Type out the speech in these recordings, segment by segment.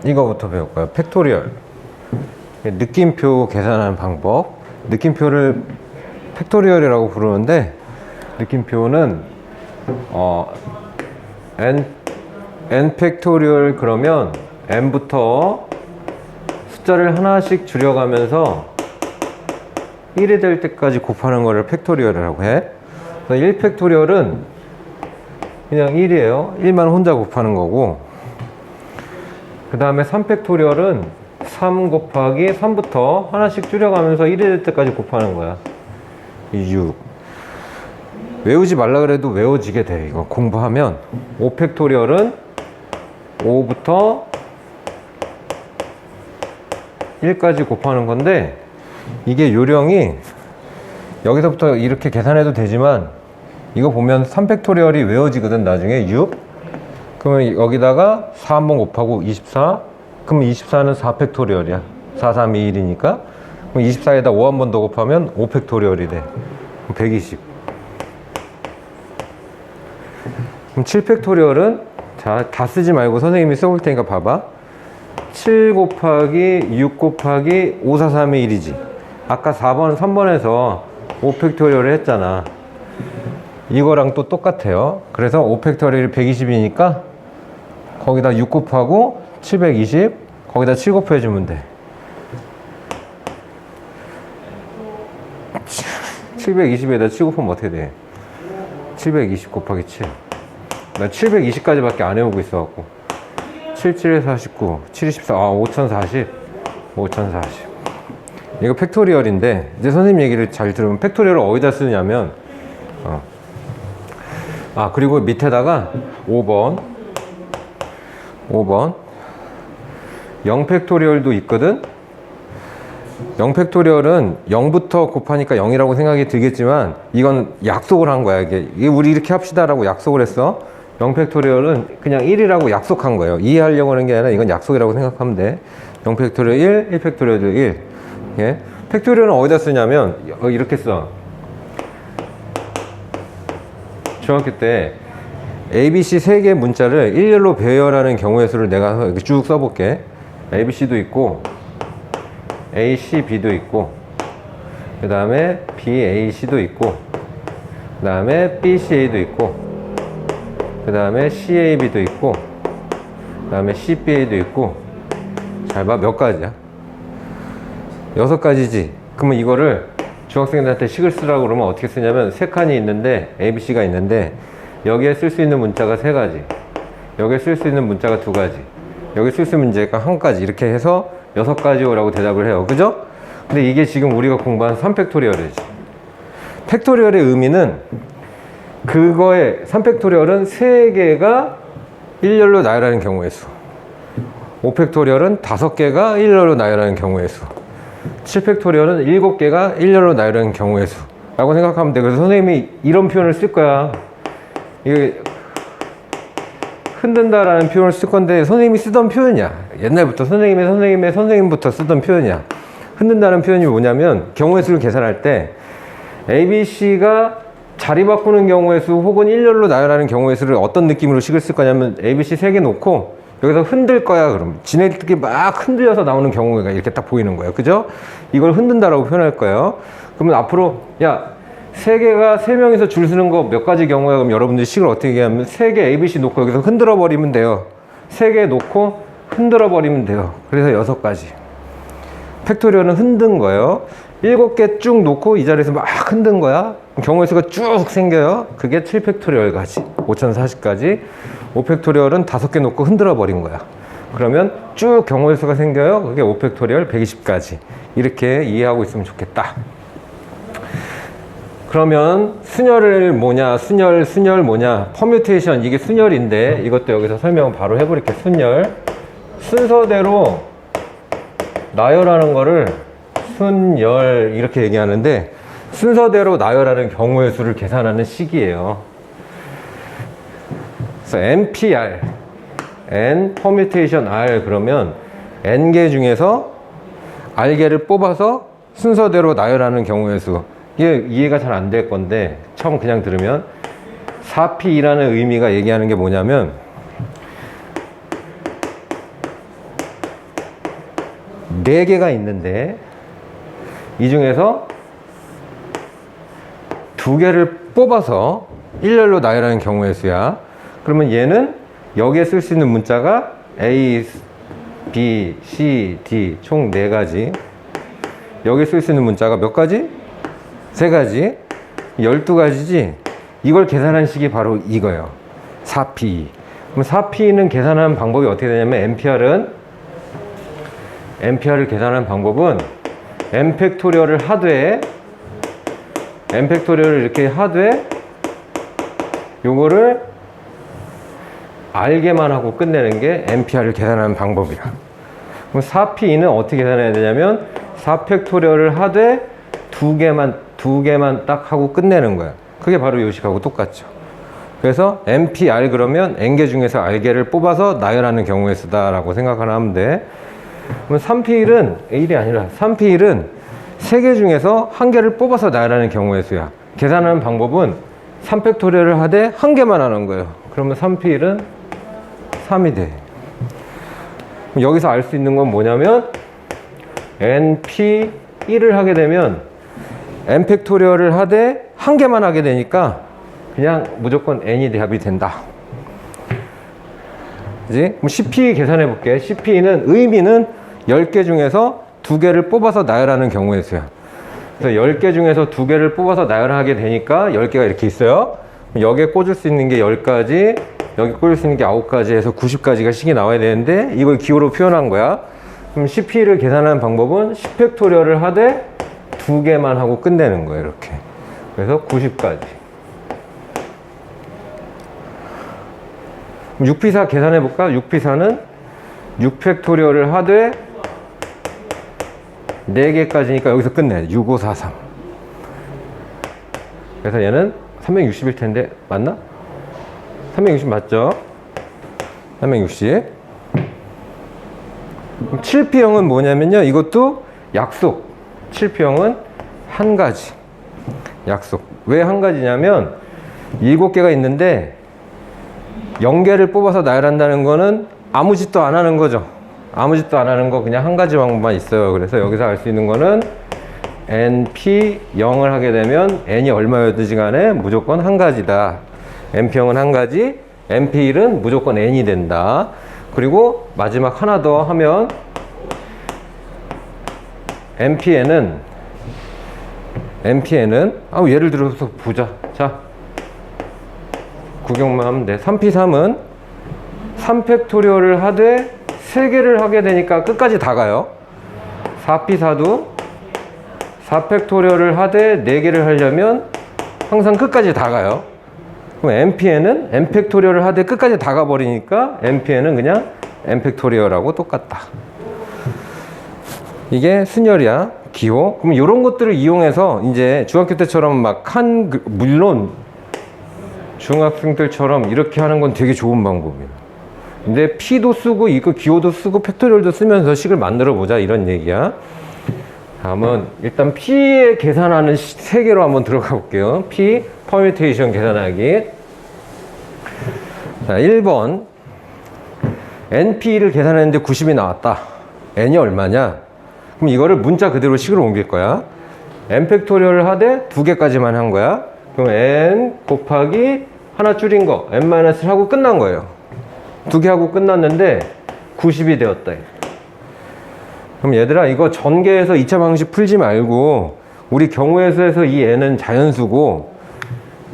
이거부터 배울 거예요. 팩토리얼. 느낌표 계산하는 방법. 느낌표를 팩토리얼이라고 부르는데, 느낌표는 n 팩토리얼 그러면 n부터 숫자를 하나씩 줄여가면서 1이 될 때까지 곱하는 거를 팩토리얼이라고 해. 그래서 1 팩토리얼은 그냥 1이에요. 1만 혼자 곱하는 거고, 그 다음에 3 팩토리얼은 3 곱하기 3부터 하나씩 줄여가면서 1이 될 때까지 곱하는 거야. 6. 외우지 말라 그래도 외워지게 돼. 이거 공부하면. 5 팩토리얼은 5부터 1까지 곱하는 건데, 이게 요령이 여기서부터 이렇게 계산해도 되지만, 이거 보면 3 팩토리얼이 외워지거든. 나중에 6. 그러면 여기다가 4 한번 곱하고 24. 그러면 24는 4 팩토리얼이야. 4, 3, 2, 1이니까. 그럼 24에다 5 한 번 더 곱하면 5 팩토리얼이 돼. 120. 그럼 7 팩토리얼은, 자, 다 쓰지 말고 선생님이 써볼 테니까 봐봐. 7 곱하기 6 곱하기 5, 4, 3, 2, 1이지. 아까 4번, 3번에서 5 팩토리얼을 했잖아. 이거랑 또 똑같아요. 그래서 5 팩토리얼이 120이니까 거기다 6 곱하고 720, 거기다 7 곱해주면 돼. 720에다 7 곱하면 어떻게 돼? 720 곱하기 7. 나 720까지밖에 안 해오고 있어갖고. 77에 49, 7, 24, 5040. 5040. 이거 팩토리얼인데, 이제 선생님 얘기를 잘 들으면 팩토리얼을 어디다 쓰냐면, 그리고 밑에다가 5번 0 팩토리얼도 있거든. 0 팩토리얼은 0부터 곱하니까 0이라고 생각이 들겠지만, 이건 약속을 한 거야. 이게 우리 이렇게 합시다 라고 약속을 했어. 0 팩토리얼은 그냥 1이라고 약속한 거예요. 이해하려고 하는 게 아니라 이건 약속이라고 생각하면 돼. 0 팩토리얼 1, 1 팩토리얼도 1. 예? 팩토리얼은 어디다 쓰냐면 이렇게 써. 중학교 때 ABC 3개 문자를 일렬로 배열하는 경우의 수를 내가 이렇게 쭉 써볼게. ABC도 있고 AC, B도 있고, 그 다음에 BAC도 있고, 그 다음에 BCA도 있고, 그 다음에 CAB도 있고, 그 다음에 CBA도 있고. 잘 봐, 몇 가지야? 6가지지. 그러면 이거를 중학생들한테 식을 쓰라고 그러면 어떻게 쓰냐면, 3칸이 있는데 ABC가 있는데 여기에 쓸 수 있는 문자가 3가지, 여기에 쓸 수 있는 문자가 2가지, 여기 쓸 수 있는 문제가 1가지, 이렇게 해서 6가지요라고 대답을 해요. 그죠? 근데 이게 지금 우리가 공부한 3 팩토리얼이지. 팩토리얼의 의미는, 그거의 3 팩토리얼은 3개가 일렬로 나열하는 경우의 수, 5 팩토리얼은 5개가 일렬로 나열하는 경우의 수, 7 팩토리얼은 7개가 일렬로 나열하는 경우의 수 라고 생각하면 돼. 그래서 선생님이 이런 표현을 쓸 거야. 이게 흔든다라는 표현을 쓸 건데, 선생님이 쓰던 표현이야. 옛날부터 선생님부터 쓰던 표현이야. 흔든다는 표현이 뭐냐면, 경우의 수를 계산할 때 ABC가 자리 바꾸는 경우의 수 혹은 일렬로 나열하는 경우의 수를 어떤 느낌으로 식을 쓸 거냐면, ABC 3개 놓고 여기서 흔들 거야. 그럼 지네들끼리 막 흔들려서 나오는 경우가 이렇게 딱 보이는 거예요. 그죠? 이걸 흔든다라고 표현할 거예요. 그러면 앞으로, 야, 3개가 3명이서 줄 서는 거 몇 가지 경우야? 그럼 여러분들이 식을 어떻게 얘기하면, 3개 ABC 놓고 여기서 흔들어 버리면 돼요. 3개 놓고 흔들어 버리면 돼요. 그래서 6가지. 팩토리얼은 흔든 거예요. 7개 쭉 놓고 이 자리에서 막 흔든 거야. 경우의 수가 쭉 생겨요. 그게 7 팩토리얼까지, 5040까지. 5 팩토리얼은 5개 놓고 흔들어 버린 거야. 그러면 쭉 경우의 수가 생겨요. 그게 5 팩토리얼 120까지. 이렇게 이해하고 있으면 좋겠다. 그러면 순열을 뭐냐, 순열 뭐냐, 퍼뮤테이션, 이게 순열인데, 이것도 여기서 설명 바로 해버릴게. 순열, 순서대로 나열하는 거를 순열 이렇게 얘기하는데, 순서대로 나열하는 경우의 수를 계산하는 식이에요. 그래서 NPR, N 퍼뮤테이션 R, 그러면 N개 중에서 R개를 뽑아서 순서대로 나열하는 경우의 수. 이게 이해가 잘 안 될 건데, 처음 그냥 들으면 4P라는 의미가 얘기하는 게 뭐냐면, 4개가 있는데 이 중에서 2개를 뽑아서 일렬로 나열하는 경우의 수야. 그러면 얘는 여기에 쓸 수 있는 문자가 A, B, C, D 총 4가지. 여기 쓸 수 있는 문자가 몇 가지? 3가지. 12가지지. 이걸 계산한 식이 바로 이거예요. 4P. 그럼 4P는 계산하는 방법이 어떻게 되냐면 MPR을 계산하는 방법은 M 팩토리얼을 하되 M 팩토리얼을 이렇게 하되 요거를 알게만 하고 끝내는 게 MPR을 계산하는 방법이야. 그럼 4P는 어떻게 계산해야 되냐면 4 팩토리얼을 하되 두 개만 딱 하고 끝내는 거야. 그게 바로 요식하고 똑같죠. 그래서 MPR 그러면 N개 중에서 R개를 뽑아서 나열하는 경우의 수다라고 생각하면 돼. 그럼 3P1은 1이 아니라 3P1은 3개 중에서 1개를 뽑아서 나열하는 경우의 수야. 계산하는 방법은 3팩토리얼을 하되 1개만 하는 거예요. 그러면 3P1은 3이 돼. 여기서 알 수 있는 건 뭐냐면 NP1을 하게 되면 N 팩토리얼을 하되 1개만 하게 되니까 그냥 무조건 N이 답이 된다. 그지? 그럼 CP 계산해 볼게. CP는 의미는 10개 중에서 2개를 뽑아서 나열하는 경우의 수야. 그래서 10개 중에서 2개를 뽑아서 나열하게 되니까 10개가 이렇게 있어요. 여기에 꽂을 수 있는 게 10가지, 여기 꽂을 수 있는 게 9가지 해서 90가지가 식이 나와야 되는데 이걸 기호로 표현한 거야. 그럼 CP를 계산하는 방법은 10팩토리얼을 하되 2개만 하고 끝내는 거예요. 이렇게. 그래서 90까지. 6P4 계산해 볼까? 6P4는 6팩토리얼을 하되 4개까지니까 여기서 끝내. 6543. 그래서 얘는 360일 텐데 맞나? 360 맞죠? 360. 7P형은 뭐냐면요. 이것도 약속. 7P형은 한 가지. 약속. 왜 한 가지냐면 7개가 있는데 0개를 뽑아서 나열한다는 거는 아무 짓도 안 하는 거죠. 아무 짓도 안 하는 거 그냥 한 가지 방법만 있어요. 그래서 여기서 알 수 있는 거는 NP 0을 하게 되면 N이 얼마였든지 간에 무조건 한 가지다. NP0은 한 가지, NP1은 무조건 N이 된다. 그리고 마지막 하나 더 하면 NPN은 예를 들어서 보자. 자, 구경만 하면 돼. 3P3은 3팩토리얼을 하되 3개를 하게 되니까 끝까지 다 가요. 4P4도 4팩토리얼을 하되 4개를 하려면 항상 끝까지 다 가요. 그럼 NPN은 N팩토리얼을 하되 끝까지 다 가버리니까 NPN은 그냥 N팩토리얼하고 똑같다. 이게 순열이야. 기호. 그럼 이런 것들을 이용해서 이제 중학교 때처럼 물론 중학생들처럼 이렇게 하는 건 되게 좋은 방법이에요. 근데 P도 쓰고 이거 기호도 쓰고 팩토리얼도 쓰면서 식을 만들어 보자 이런 얘기야. 다음은 일단 P에 계산하는 3개로 한번 들어가 볼게요. P 퍼뮤테이션 계산하기. 자, 1번 NP를 계산했는데 90이 나왔다. N이 얼마냐? 그럼 이거를 문자 그대로 식으로 옮길 거야. N 팩토리얼을 하되 2개까지만 한 거야. 그럼 N 곱하기 하나 줄인 거 N-를 하고 끝난 거예요. 2개 하고 끝났는데 90이 되었다. 그럼 얘들아 이거 전개해서 2차 방식 풀지 말고 우리 경우의 수에서 이 N은 자연수고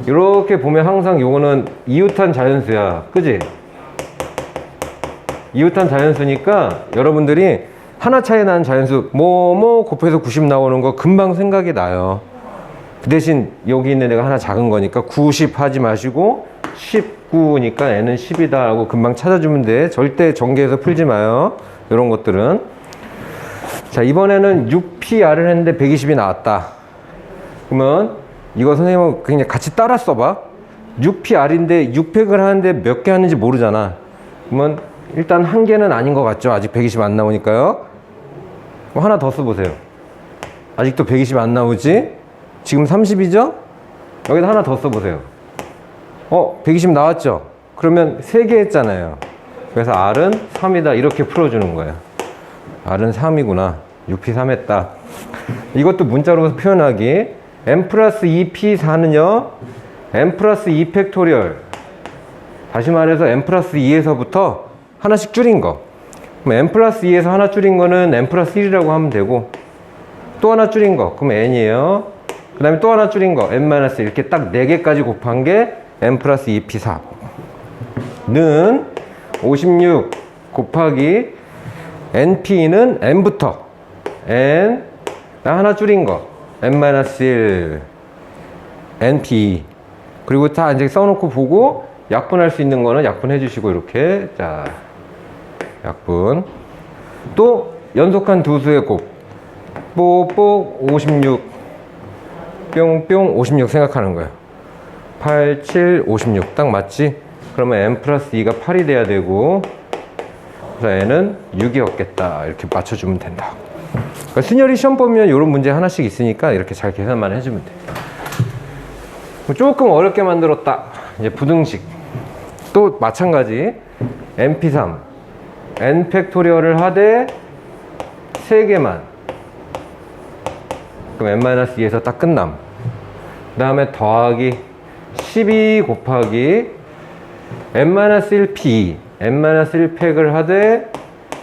이렇게 보면 항상 요거는 이웃한 자연수야. 그지? 이웃한 자연수니까 여러분들이 하나 차이 나는 자연수 뭐 곱해서 90 나오는 거 금방 생각이 나요. 그 대신 여기 있는 애가 하나 작은 거니까 90 하지 마시고 19니까 N은 10이다 하고 금방 찾아주면 돼. 절대 전개해서 풀지 마요. 이런 것들은. 자, 이번에는 6PR을 했는데 120이 나왔다. 그러면 이거 선생님은 그냥 같이 따라 써봐. 6PR인데 6팩을 하는데 몇 개 하는지 모르잖아. 그러면 일단 한 개는 아닌 것 같죠? 아직 120 안 나오니까요. 그럼 하나 더 써보세요. 아직도 120 안 나오지? 지금 30이죠? 여기다 하나 더 써보세요. 120 나왔죠? 그러면 3개 했잖아요. 그래서 R은 3이다. 이렇게 풀어주는 거예요. R은 3이구나. 6P3 했다. 이것도 문자로 표현하기. n 플러스 2P4는요 n 플러스 2 팩토리얼, 다시 말해서 n 플러스 2에서부터 하나씩 줄인 거. 그럼 n 플러스 2에서 하나 줄인 거는 n 플러스 1이라고 하면 되고, 또 하나 줄인 거 그럼 n이에요. 그 다음에 또 하나 줄인 거 n 마이너스 이렇게 딱 4개까지 곱한 게 n 플러스 2P4 는 56 곱하기 np는 n부터 n 하나 줄인 거 n-1 np, 그리고 다 이제 써놓고 보고 약분할 수 있는 거는 약분해 주시고, 이렇게 자 약분. 또 연속한 두 수의 곱 뽁뽁 56 뿅뿅 56 생각하는 거예요. 8, 7, 56 딱 맞지? 그러면 n 플러스 2가 8이 돼야 되고, 그래서 n은 6이었겠다. 이렇게 맞춰주면 된다. 그러니까 순열이 시험 보면 이런 문제 하나씩 있으니까 이렇게 잘 계산만 해주면 돼. 조금 어렵게 만들었다. 이제 부등식. 또 마찬가지. np3 n 팩토리얼을 하되 3개만. 그럼 n-2에서 딱 끝남. 그 다음에 더하기 12 곱하기 n-1p n-1 팩을 하되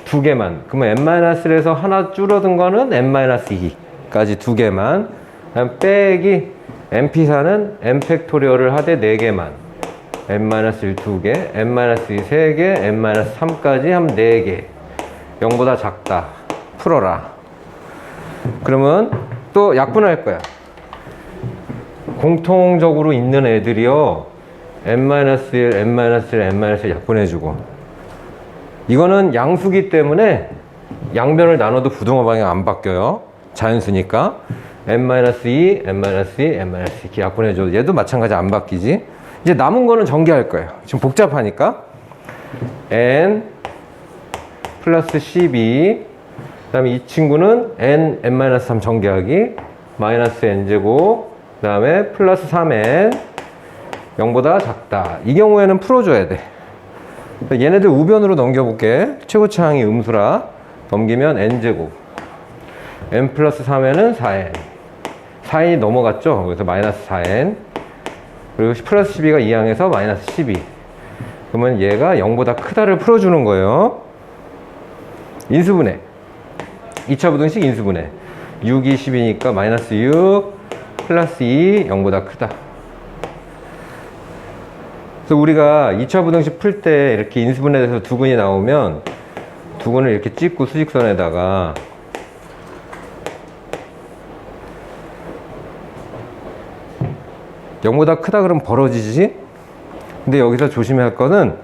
2개만. 그러면 n-1에서 하나 줄어든 거는 n-2까지 2개만. 그다음 빼기 np4는 n 팩토리얼을 하되 4개만. n-1 2개, n-2 3개, n-3까지 하면 4개. 0보다 작다. 풀어라. 그러면 또 약분할 거야. 공통적으로 있는 애들이요, n-1, n-1, n-1 약분해주고, 이거는 양수기 때문에 양변을 나눠도 부등호 방향 안 바뀌어요. 자연수니까. n-2, n-2, n-2 이렇게 약분해줘도 얘도 마찬가지 안 바뀌지. 이제 남은 거는 전개할 거예요. 지금 복잡하니까. n 플러스 12, 그 다음에 이 친구는 n-3 전개하기, 마이너스 n제곱, 그 다음에 플러스 3n, 0보다 작다. 이 경우에는 풀어줘야 돼. 얘네들 우변으로 넘겨볼게. 최고차항이 음수라. 넘기면 n제곱, n 플러스 3n은 4n, 4n이 넘어갔죠. 그래서 마이너스 4n, 그리고 플러스 12가 2항에서 마이너스 12. 그러면 얘가 0보다 크다를 풀어주는 거예요. 인수분해. 2차 부등식 인수분해. 6이 10이니까 마이너스 6 플러스 2 0보다 크다. 그래서 우리가 2차 부등식 풀 때 이렇게 인수분해돼서 두근이 나오면 두근을 이렇게 찍고 수직선에다가 (0보다) 크다 그러면 벌어지지. 근데 여기서 조심해야 할 거는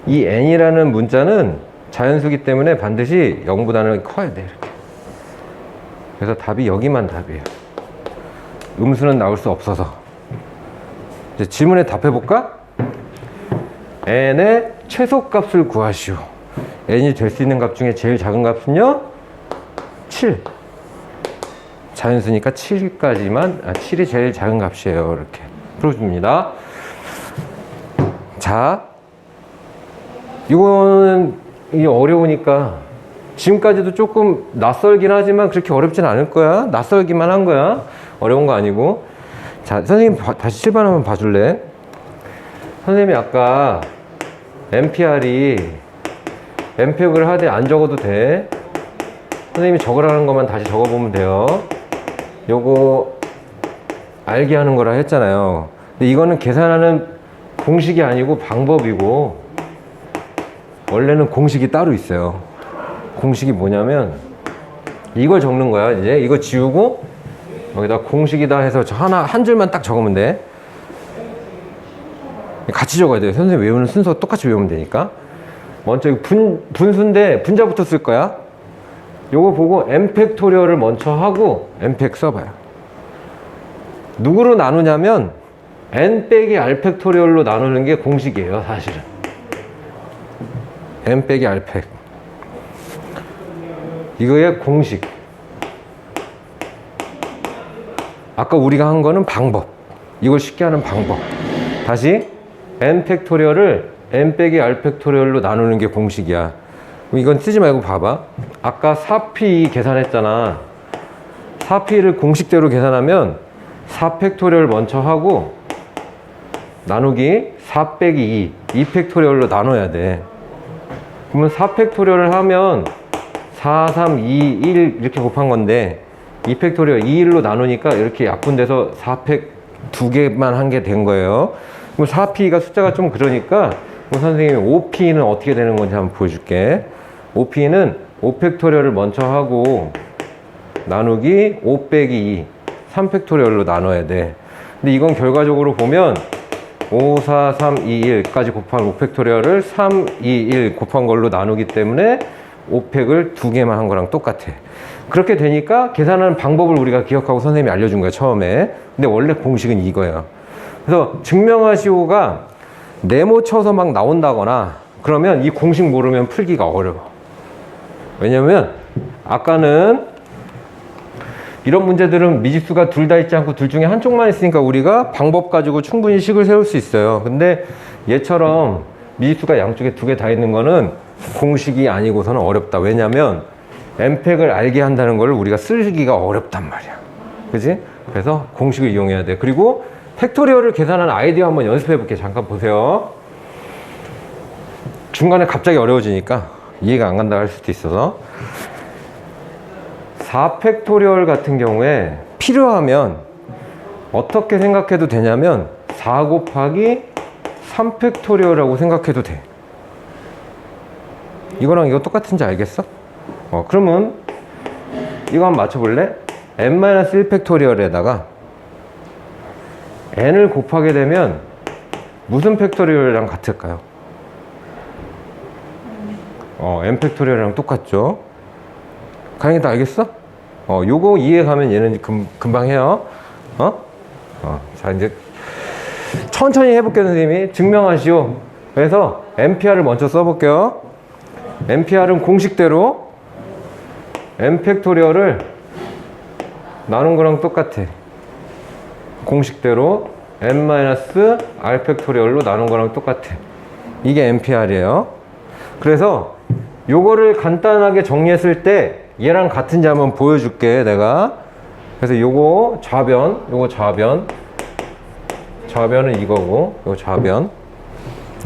이 n이라는 문자는 자연수기 때문에 반드시 0보다는 커야 돼. 이렇게. 그래서 답이 여기만 답이에요. 음수는 나올 수 없어서. 이제 질문에 답해 볼까? n의 최소값을 구하시오. n이 될 수 있는 값 중에 제일 작은 값은요 7. 자연수니까 7까지만, 7이 제일 작은 값이에요. 이렇게 풀어줍니다. 자, 이거는 이게 어려우니까 지금까지도 조금 낯설긴 하지만 그렇게 어렵진 않을 거야. 낯설기만 한 거야. 어려운 거 아니고. 자, 선생님 다시 칠판 한번 봐줄래? 선생님이 아까 NPR이 n팩을 하되 안 적어도 돼. 선생님이 적으라는 것만 다시 적어보면 돼요. 요거 알게 하는 거라 했잖아요. 근데 이거는 계산하는 공식이 아니고 방법이고, 원래는 공식이 따로 있어요. 공식이 뭐냐면 이걸 적는 거야. 이제 이거 지우고 여기다 공식이다 해서 한 줄만 딱 적으면 돼. 같이 적어야 돼요. 선생님 외우는 순서 똑같이 외우면 되니까. 먼저 분수인데 분자부터 쓸 거야. 요거 보고 n 팩토리얼을 먼저 하고 n팩 써봐요. 누구로 나누냐면 n 빼기 r 팩토리얼로 나누는 게 공식이에요. 사실은 n 빼기 r 팩, 이거의 공식. 아까 우리가 한 거는 방법, 이걸 쉽게 하는 방법. 다시 n 팩토리얼을 n 빼기 r 팩토리얼로 나누는 게 공식이야. 이건 쓰지 말고 봐봐. 아까 4p 계산했잖아. 4p를 공식대로 계산하면 4팩토리얼 먼저 하고 나누기 4 빼기 2 2팩토리얼로 나눠야 돼. 그러면 4팩토리얼을 하면 4, 3, 2, 1 이렇게 곱한 건데 2팩토리얼 2, 1로 나누니까 이렇게 약분돼서 4팩 두 개만 한 게 된 거예요. 그럼 4p가 숫자가 좀 그러니까 선생님이 5p는 어떻게 되는 건지 한번 보여줄게. 5p는 5팩토리얼을 먼저 하고 나누기 5 빼기 2 3팩토리얼로 나눠야 돼. 근데 이건 결과적으로 보면 5, 4, 3, 2, 1까지 곱한 5팩토리얼을 3, 2, 1 곱한 걸로 나누기 때문에 5팩을 두 개만 한 거랑 똑같아. 그렇게 되니까 계산하는 방법을 우리가 기억하고 선생님이 알려준 거야, 처음에. 근데 원래 공식은 이거야. 그래서 증명하시오가 네모 쳐서 막 나온다거나 그러면 이 공식 모르면 풀기가 어려워. 왜냐면 아까는 이런 문제들은 미지수가 둘 다 있지 않고 둘 중에 한쪽만 있으니까 우리가 방법 가지고 충분히 식을 세울 수 있어요. 근데 얘처럼 미지수가 양쪽에 두 개 다 있는 거는 공식이 아니고서는 어렵다. 왜냐면 mpeg을 알게 한다는 걸 우리가 쓰기가 어렵단 말이야. 그지? 그래서 공식을 이용해야 돼. 그리고 팩토리얼을 계산하는 아이디어 한번 연습해 볼게. 잠깐 보세요. 중간에 갑자기 어려워지니까 이해가 안 간다 할 수도 있어서 4팩토리얼 같은 경우에 필요하면 어떻게 생각해도 되냐면 4 곱하기 3팩토리얼이라고 생각해도 돼. 이거랑 이거 똑같은지 알겠어? 그러면 이거 한번 맞춰볼래? n-1팩토리얼에다가 n을 곱하게 되면 무슨 팩토리얼이랑 같을까요? n팩토리얼이랑 똑같죠? 가영이 다 알겠어? 요거 이해 가면 얘는 금방 해요. 자, 이제 천천히 해볼게요, 선생님이. 증명하시오. 그래서 NPR을 먼저 써볼게요. NPR은 공식대로 n팩토리얼을 나눈 거랑 똑같아. 공식대로 n-r 팩토리얼로 나눈 거랑 똑같아. 이게 NPR이에요. 그래서 요거를 간단하게 정리했을 때 얘랑 같은지 한번 보여줄게, 내가. 그래서 요거 좌변, 요거 좌변은 이거고, 요거 좌변.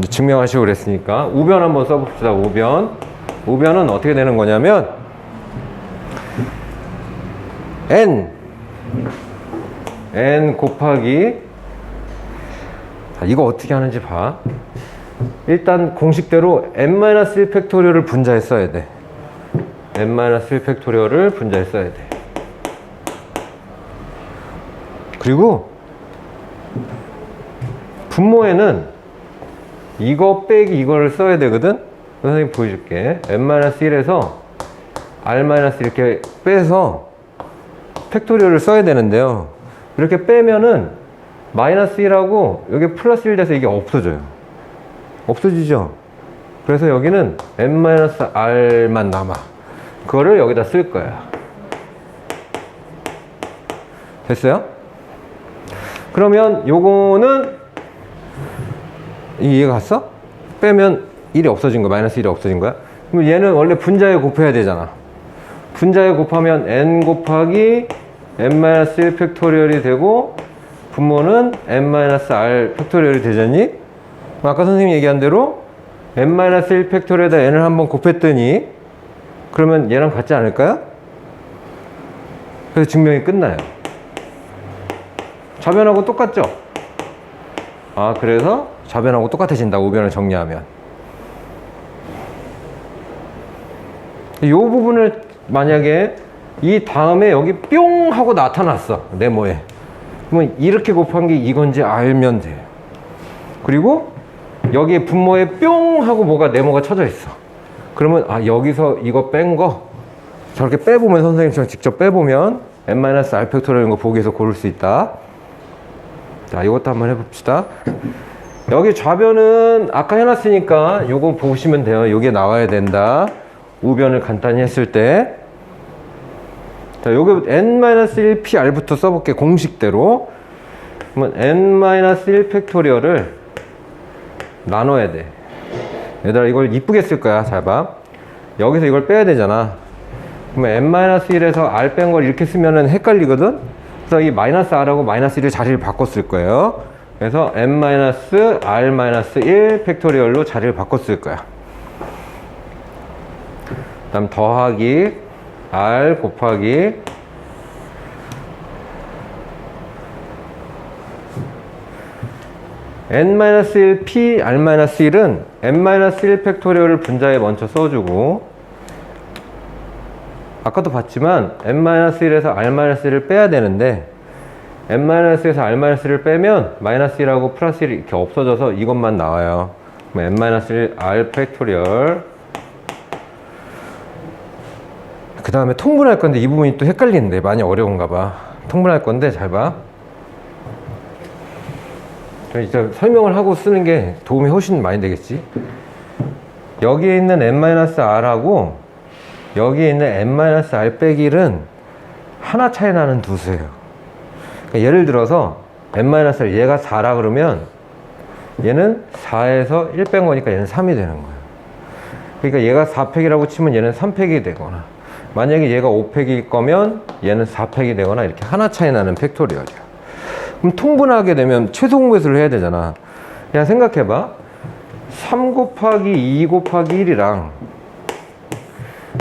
증명하시고 그랬으니까 우변 한번 써봅시다. 우변은 어떻게 되는 거냐면 n 곱하기, 이거 어떻게 하는지 봐. 일단 공식대로 n-1 팩토리얼을 분자해 써야 돼. n-1 팩토리얼을 분자해 써야 돼. 그리고 분모에는 이거 빼기 이거를 써야 되거든. 선생님 보여줄게. n-1에서 r- 이렇게 빼서 팩토리얼을 써야 되는데요. 이렇게 빼면은 마이너스 1하고 여기 플러스 1 돼서 이게 없어져요. 없어지죠? 그래서 여기는 n-r만 남아. 그거를 여기다 쓸 거야. 됐어요? 그러면 요거는 이해가 갔어? 빼면 1이 없어진 거야. 마이너스 1이 없어진 거야. 그럼 얘는 원래 분자에 곱해야 되잖아. 분자에 곱하면 n 곱하기 n-1 팩토리얼이 되고 분모는 n-r 팩토리얼이 되잖니? 아까 선생님이 얘기한 대로 n-1 팩토리얼에다 n을 한번 곱했더니 그러면 얘랑 같지 않을까요? 그래서 증명이 끝나요. 좌변하고 똑같죠? 그래서 좌변하고 똑같아진다. 우변을 정리하면. 이 부분을 만약에 이 다음에 여기 뿅 하고 나타났어. 네모에. 그러면 이렇게 곱한 게 이건지 알면 돼. 그리고 여기에 분모에 뿅 하고 뭐가 네모가 쳐져 있어. 그러면 여기서 이거 뺀 거 저렇게 빼보면, 선생님처럼 직접 빼보면 n-r 팩토리얼 이런 거 보기에서 고를 수 있다. 자, 이것도 한번 해봅시다. 여기 좌변은 아까 해놨으니까 요거 보시면 돼요. 요게 나와야 된다. 우변을 간단히 했을 때. 자, 여기 n-1pr부터 써볼게. 공식대로. 그러면 n-1 팩토리얼을 나눠야 돼. 얘들아, 이걸 이쁘게 쓸 거야. 잘 봐. 여기서 이걸 빼야 되잖아. 그러면 n-1에서 r 뺀 걸 이렇게 쓰면은 헷갈리거든? 그래서 이 마이너스 r하고 마이너스 1을 자리를 바꿨을 거예요. 그래서 n-r-1 팩토리얼로 자리를 바꿨을 거야. 그 다음 더하기 r 곱하기 n-1 p r-1은 n-1 팩토리얼을 분자에 먼저 써주고, 아까도 봤지만 n-1에서 r-1을 빼야 되는데 n-1에서 r-1을 빼면 마이너스 1하고 플러스 1이 이렇게 없어져서 이것만 나와요. 그럼 n-1 r 팩토리얼. 그 다음에 통분할 건데 이 부분이 또 헷갈리는데 많이 어려운가 봐. 통분할 건데 잘 봐. 이제 설명을 하고 쓰는 게 도움이 훨씬 많이 되겠지. 여기에 있는 n-r하고 여기에 있는 n-r 빼기 1은 하나 차이 나는 두 수예요. 그러니까 예를 들어서 n-r 얘가 4라 그러면 얘는 4에서 1 뺀 거니까 얘는 3이 되는 거예요. 그러니까 얘가 4팩이라고 치면 얘는 3팩이 되거나, 만약에 얘가 5팩일 거면 얘는 4팩이 되거나, 이렇게 하나 차이 나는 팩토리얼이야. 그럼 통분하게 되면 최소 공배수를 해야 되잖아. 그냥 생각해봐. 3 곱하기 2 곱하기 1이랑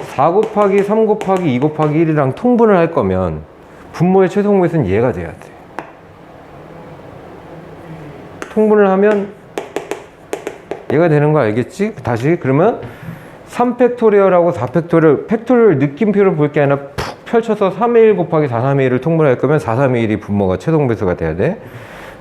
4 곱하기 3 곱하기 2 곱하기 1이랑 통분을 할 거면 분모의 최소 공배수는 얘가 돼야 돼. 통분을 하면 얘가 되는 거 알겠지? 다시 그러면 3팩토리얼하고 4팩토리얼, 팩토리얼 느낌표를 볼 게 아니라 푹 펼쳐서 3의 1 곱하기 4, 3의 1을 통분할 거면 4, 3의 1이 분모가 최소 공배수가 돼야 돼.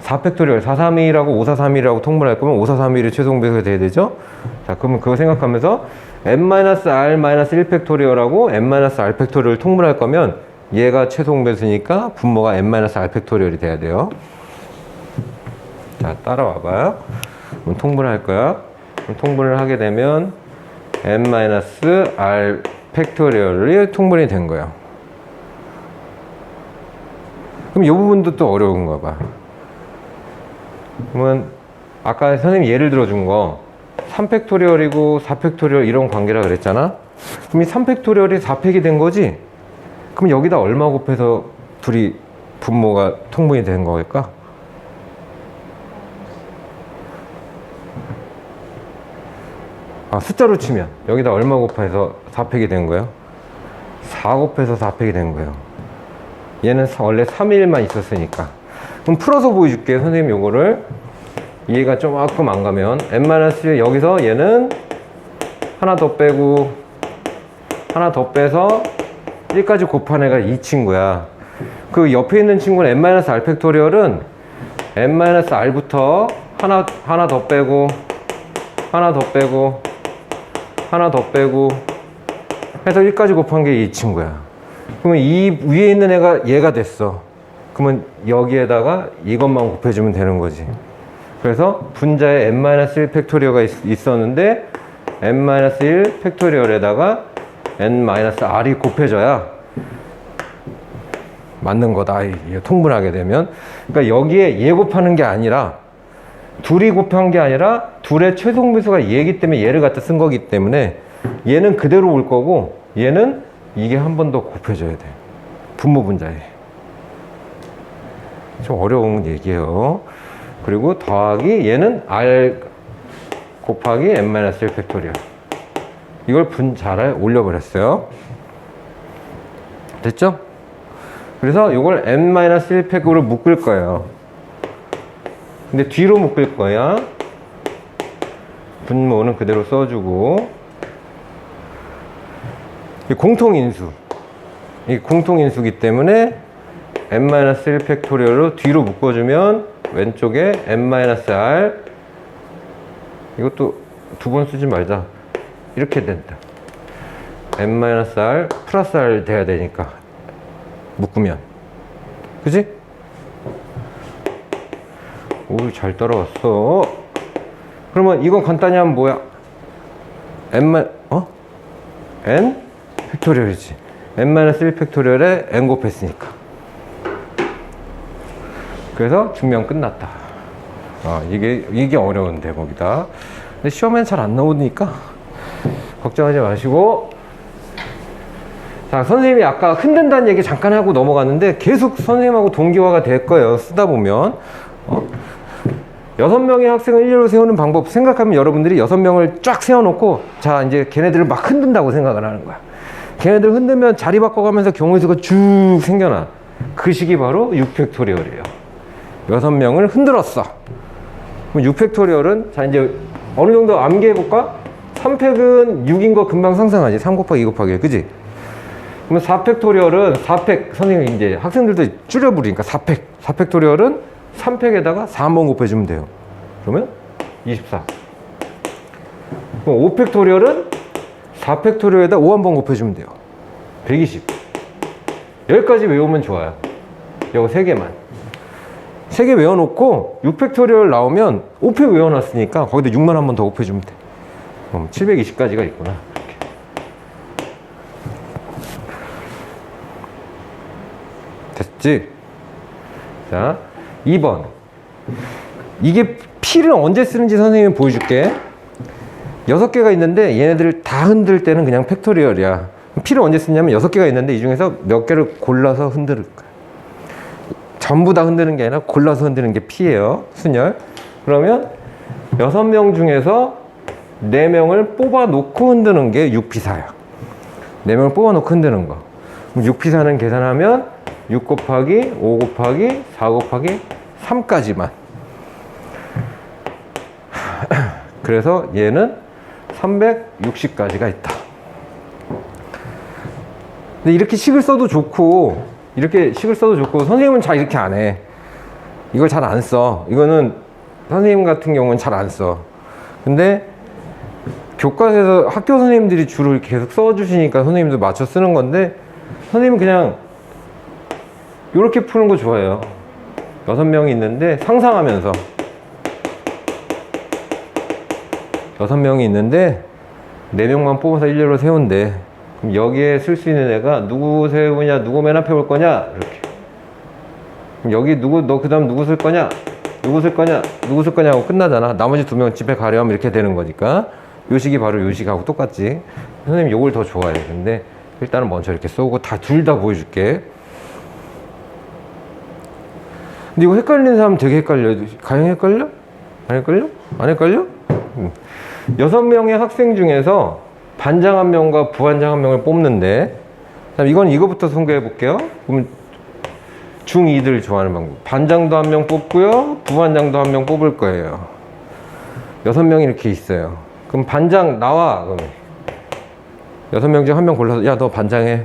4팩토리얼 4, 3의 1하고 5, 4, 3의 1하고 통분할 거면 5, 4, 3의 1이 최소 공배수가 돼야 되죠? 자, 그러면 그거 생각하면서 n-r-1 팩토리얼하고 n-r 팩토리얼을 통분할 거면 얘가 최소 공배수니까 분모가 n-r 팩토리얼이 돼야 돼요. 자, 따라와봐요. 그럼 통분할 거야. 그럼 통분을 하게 되면 n-r 팩토리얼이 통분이 된 거야. 그럼 이 부분도 또 어려운가 봐. 그러면 아까 선생님이 예를 들어준 거 3팩토리얼이고 4팩토리얼 이런 관계라 그랬잖아. 그럼 이 3팩토리얼이 4팩이 된 거지? 그럼 여기다 얼마 곱해서 둘이 분모가 통분이 된 거일까? 아, 숫자로 치면 여기다 얼마 곱해서 4팩이 된 거예요? 4 곱해서 4팩이 된 거예요. 얘는 원래 3의 1만 있었으니까. 그럼 풀어서 보여줄게요. 선생님 요거를 이해가 조금 안 가면 n-1 여기서 얘는 하나 더 빼고 하나 더 빼서 1까지 곱한 애가 이 친구야. 그 옆에 있는 친구는 n-r 팩토리얼은 n-r부터 하나 더 빼고 하나 더 빼고 하나 더 빼고 해서 1까지 곱한 게 이 친구야. 그러면 이 위에 있는 애가 얘가 됐어. 그러면 여기에다가 이것만 곱해주면 되는 거지. 그래서 분자에 n-1 팩토리얼가 있었는데 n-1 팩토리얼에다가 n-r이 곱해져야 맞는 거다. 이게 통분하게 되면. 그러니까 여기에 얘 곱하는 게 아니라, 둘이 곱한 게 아니라 둘의 최소 공배수가 얘기 때문에 얘를 갖다 쓴 거기 때문에 얘는 그대로 올 거고 얘는 이게 한 번 더 곱해져야 돼. 분모 분자에. 좀 어려운 얘기예요. 그리고 더하기 얘는 r 곱하기 n-1 팩토리얼. 이걸 분자에 올려버렸어요. 됐죠? 그래서 이걸 n-1 팩으로 묶을 거예요. 근데 뒤로 묶을 거야. 분모는 그대로 써주고. 이 공통인수. 이 공통인수기 때문에 n-1 팩토리얼로 뒤로 묶어주면 왼쪽에 n-r, 이것도 두 번 쓰지 말자. 이렇게 된다. n-r 플러스 r 돼야 되니까 묶으면. 그지? 오, 잘 따라왔어. 그러면 이건 간단히 하면 뭐야? n 팩토리얼이지. n-1 팩토리얼에 n 곱했으니까. 그래서 증명 끝났다. 이게 어려운 대목이다. 근데 시험엔 잘 안 나오니까 걱정하지 마시고. 자, 선생님이 아까 흔든다는 얘기 잠깐 하고 넘어갔는데 계속 선생님하고 동기화가 될 거예요. 쓰다 보면. 6명의 학생을 일렬로 세우는 방법 생각하면 여러분들이 6명을 쫙 세워놓고 자, 이제 걔네들을 막 흔든다고 생각을 하는 거야. 걔네들 흔들면 자리 바꿔가면서 경우의 수가 쭉 생겨나. 그 식이 바로 6팩토리얼이에요. 6명을 흔들었어. 그럼 6팩토리얼은 자, 이제 어느 정도 암기해볼까? 3팩은 6인 거 금방 상상하지. 3 곱하기 2 곱하기 1, 그지? 그러면 4팩토리얼은 4팩, 선생님이 이제 학생들도 줄여 부르니까 4팩. 4팩토리얼은 3팩에다가 4 한번 곱해주면 돼요. 그러면 24. 그럼 5팩토리얼은 4팩토리얼에다 5 한번 곱해주면 돼요. 120. 여기까지 외우면 좋아요. 이거 3개만. 3개 외워놓고 6팩토리얼 나오면 5팩 외워놨으니까 거기다 6만 한 번 더 곱해주면 돼. 그럼 720까지가 있구나. 이렇게. 됐지? 자, 2번. 이게 P를 언제 쓰는지 선생님이 보여줄게. 6개가 있는데 얘네들을 다 흔들 때는 그냥 팩토리얼이야. P를 언제 쓰냐면 6개가 있는데 이 중에서 몇 개를 골라서 흔들 거야. 전부 다 흔드는 게 아니라 골라서 흔드는 게 P예요. 순열. 그러면 6명 중에서 4명을 뽑아놓고 흔드는 게 6P4야. 4명을 뽑아놓고 흔드는 거. 그럼 6P4는 계산하면 6 곱하기 5 곱하기 4 곱하기 3까지만. 그래서 얘는 360까지가 있다. 근데 이렇게 식을 써도 좋고, 이렇게 식을 써도 좋고, 선생님은 잘 이렇게 안 해. 이걸 잘 안 써. 이거는 선생님 같은 경우는 잘 안 써. 근데 교과서에서 학교 선생님들이 주로 계속 써주시니까 선생님도 맞춰 쓰는 건데, 선생님은 그냥 이렇게 푸는 거 좋아해요. 6명이 있는데 상상하면서 6명이 있는데 4명만 뽑아서 일렬로 세운대. 그럼 여기에 쓸 수 있는 애가 누구 세우냐, 누구 맨 앞에 올 거냐, 이렇게. 그럼 여기 누구, 너 그 다음 누구 쓸 거냐, 누구 쓸 거냐, 누구 쓸 거냐 하고 끝나잖아. 나머지 2명 집에 가려면 이렇게 되는 거니까. 요 식이 바로 요 식하고 똑같지. 선생님 요걸 더 좋아해. 근데 일단은 먼저 이렇게 쏘고 둘 다 보여줄게. 근데 이거 헷갈리는 사람 되게 헷갈려. 가영 헷갈려? 안 헷갈려? 안 헷갈려? 6명의 학생 중에서 반장 1명과 부반장 1명을 뽑는데, 이건 이거부터 소개해 볼게요. 그러면 중2들 좋아하는 방법. 반장도 1명 뽑고요, 부반장도 1명 뽑을 거예요. 6명이 이렇게 있어요. 그럼 반장 나와. 그러면 6명 중 1명 골라서 야, 너 반장해.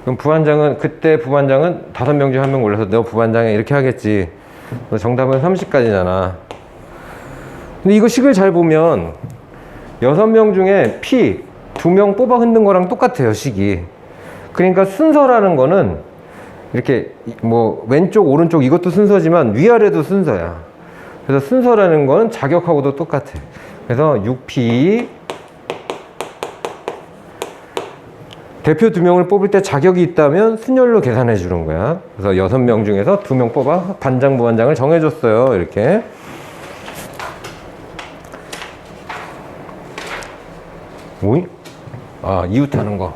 그럼 부반장은, 그때 부반장은 5명 중 1명 골라서 너 부반장해. 이렇게 하겠지. 정답은 30까지잖아. 근데 이거 식을 잘 보면 6명 중에 P 2명 뽑아 흔든 거랑 똑같아요, 식이. 그러니까 순서라는 거는 이렇게 뭐 왼쪽 오른쪽 이것도 순서지만 위아래도 순서야. 그래서 순서라는 거는 자격하고도 똑같아. 그래서 6P 대표 2명을 뽑을 때 자격이 있다면 순열로 계산해 주는 거야. 그래서 6명 중에서 2명 뽑아 반장 부반장을 정해줬어요. 이렇게. 뭐이? 아, 이웃하는 거.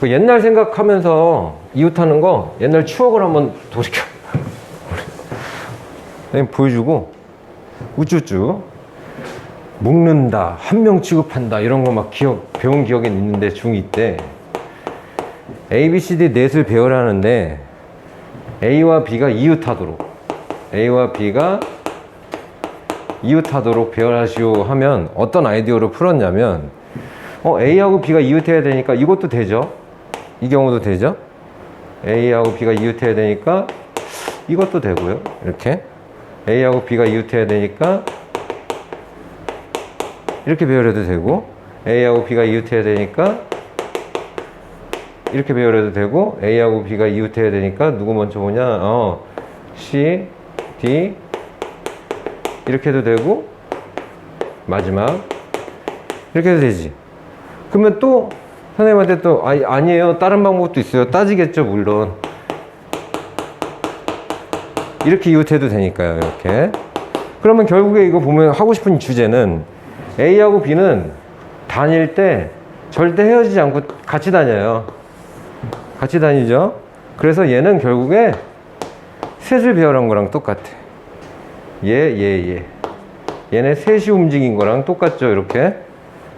그 옛날 생각하면서 이웃하는 거, 옛날 추억을 한번 돌이켜. 보여주고, 우쭈쭈. 묶는다, 1명 취급한다, 이런 거 막 배운 기억이 있는데, 중2 때. A, B, C, D 넷을 배우라는데, A와 B가 이웃하도록. A와 B가 이웃하도록 배열하시오 하면 어떤 아이디어로 풀었냐면, A하고 B가 이웃해야 되니까 이것도 되죠. 이 경우도 되죠. A하고 B가 이웃해야 되니까 이것도 되고요. 이렇게 A하고 B가 이웃해야 되니까 이렇게 배열해도 되고, A하고 B가 이웃해야 되니까 이렇게 배열해도 되고, A하고 B가 이웃해야 되니까 누구 먼저 보냐, C, D 이렇게 해도 되고, 마지막 이렇게 해도 되지. 그러면 또 선생님한테 또 아니에요, 다른 방법도 있어요. 따지겠죠, 물론. 이렇게 이웃해도 되니까요. 이렇게. 그러면 결국에 이거 보면 하고 싶은 주제는 A하고 B는 다닐 때 절대 헤어지지 않고 같이 다녀요. 같이 다니죠. 그래서 얘는 결국에 셋을 배열한 거랑 똑같아. 얘네 셋이 움직인 거랑 똑같죠, 이렇게.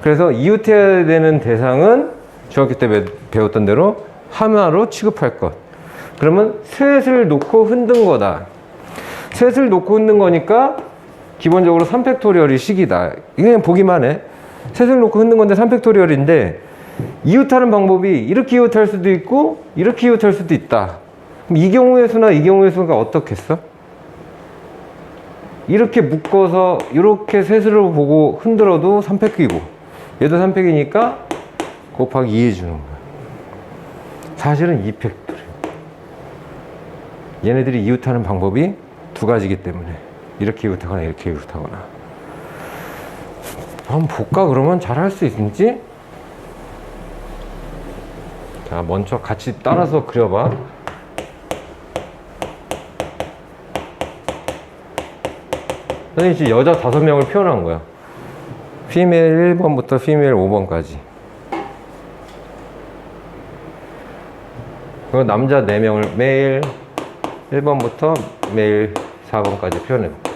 그래서 이웃해야 되는 대상은 중학교 때 배웠던 대로 하나로 취급할 것. 그러면 셋을 놓고 흔든 거다. 셋을 놓고 흔든 거니까 기본적으로 3팩토리얼이 식이다. 이게 그냥 보기만 해. 셋을 놓고 흔든 건데 3팩토리얼인데 이웃하는 방법이 이렇게 이웃할 수도 있고 이렇게 이웃할 수도 있다. 그럼 이 경우의 수나 이 경우의 수가 어떻겠어? 이렇게 묶어서 이렇게 셋으로 보고 흔들어도 3팩이고 얘도 3팩이니까 곱하기 2 해주는 거야. 사실은 2팩토리얼. 얘네들이 이웃하는 방법이 두 가지이기 때문에 이렇게 이웃하거나 이렇게 이웃하거나. 한번 볼까? 그러면 잘 할 수 있는지? 자, 먼저 같이 따라서 그려봐. 선생님 지금 여자 5명을 표현한 거야. 피메일 1번부터 피메일 5번까지. 그리고 남자 4명을 메일 1번부터 메일 4번까지 표현해 볼게요.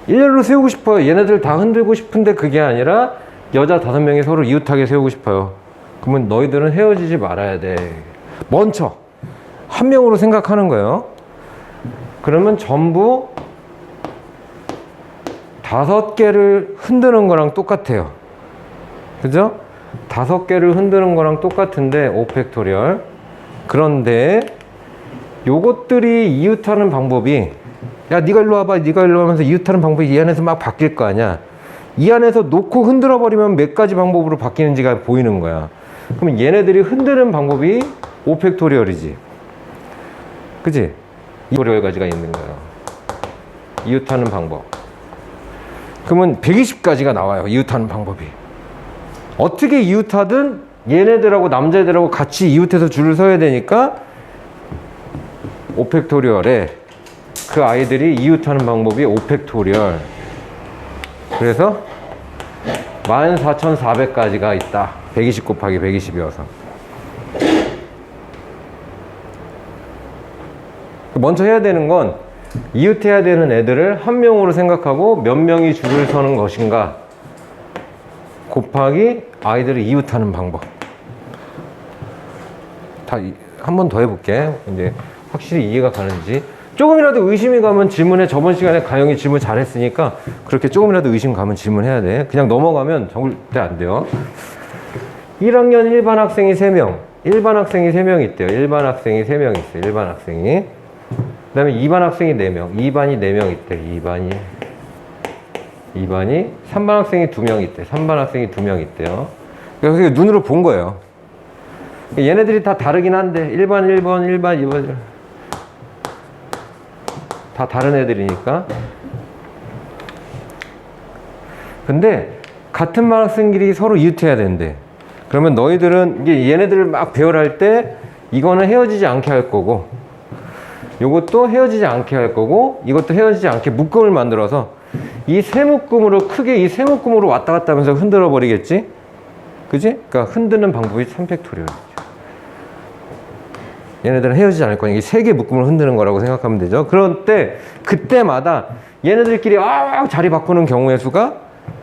일렬로 세우고 싶어요. 얘네들 다 흔들고 싶은데 그게 아니라 여자 5명이 서로 이웃하게 세우고 싶어요. 그러면 너희들은 헤어지지 말아야 돼. 먼저 한 명으로 생각하는 거예요. 그러면 전부 5개를 흔드는 거랑 똑같아요. 그죠? 5개를 흔드는 거랑 똑같은데 5팩토리얼. 그런데 요것들이 이웃하는 방법이 야 네가 일로 와봐, 네가 일로 하면서 이웃하는 방법이 이 안에서 막 바뀔 거 아니야. 이 안에서 놓고 흔들어 버리면 몇 가지 방법으로 바뀌는지가 보이는 거야. 그럼 얘네들이 흔드는 방법이 5팩토리얼이지. 그치? 2팩토리얼까지가 있는 거야. 이웃하는 방법. 그러면 120가지가 나와요. 이웃하는 방법이. 어떻게 이웃하든 얘네들하고 남자애들하고 같이 이웃해서 줄을 서야 되니까 5팩토리얼에 그 아이들이 이웃하는 방법이 5팩토리얼. 그래서 14,400가지가 있다. 120 곱하기 120이어서. 먼저 해야 되는 건 이웃해야 되는 애들을 한 명으로 생각하고 몇 명이 줄을 서는 것인가 곱하기 아이들을 이웃하는 방법. 다 한 번 더 해볼게. 이제 확실히 이해가 가는지. 조금이라도 의심이 가면 질문해. 저번 시간에 가영이 질문 잘했으니까 그렇게 조금이라도 의심 가면 질문해야 돼. 그냥 넘어가면 절대 안 돼요. 1학년 일반 학생이 3명. 일반 학생이 3명 있대요. 일반 학생이 3명 있어요. 일반 학생이. 그 다음에 2반 학생이 4명. 2반이 4명 있대요. 2반이. 3반 학생이 2명 있대요. 3반 학생이 2명 있대요. 그래서 눈으로 본 거예요. 얘네들이 다 다르긴 한데 1반, 1번, 1반, 2번 다 다른 애들이니까. 근데 같은 반 학생끼리 서로 이웃해야 된대. 그러면 너희들은 이제 얘네들을 막 배열할 때 이거는 헤어지지 않게 할 거고 요것도 헤어지지 않게 할 거고 이것도 헤어지지 않게 묶음을 만들어서 이 세 묶음으로 크게 이 세 묶음으로 왔다 갔다 하면서 흔들어 버리겠지? 그지? 그러니까 흔드는 방법이 3팩토리얼이죠. 얘네들은 헤어지지 않을 거니까 이 세 개 묶음을 흔드는 거라고 생각하면 되죠. 그럴 때 그때마다 얘네들끼리 자리 바꾸는 경우의 수가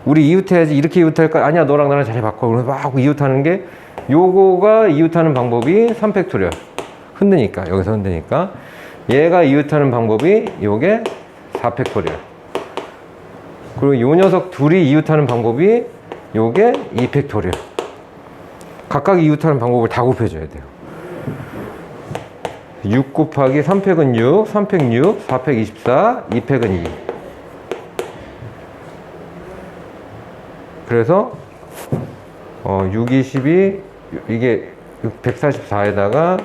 우리 이웃해야지 이렇게 이웃할까? 아니야 너랑 나랑 자리 바꿔. 그래서 막 이웃하는 게 요거가 이웃하는 방법이 3팩토리얼. 흔드니까 여기서 흔드니까 얘가 이웃하는 방법이 요게 4팩토리얼. 그리고 요 녀석 둘이 이웃하는 방법이 요게 2팩토리얼. 각각 이웃하는 방법을 다 곱해줘야 돼요. 6 곱하기 3팩은 6, 3팩 6, 4팩 24, 2팩은 2. 그래서 6, 22, 이게 144에다가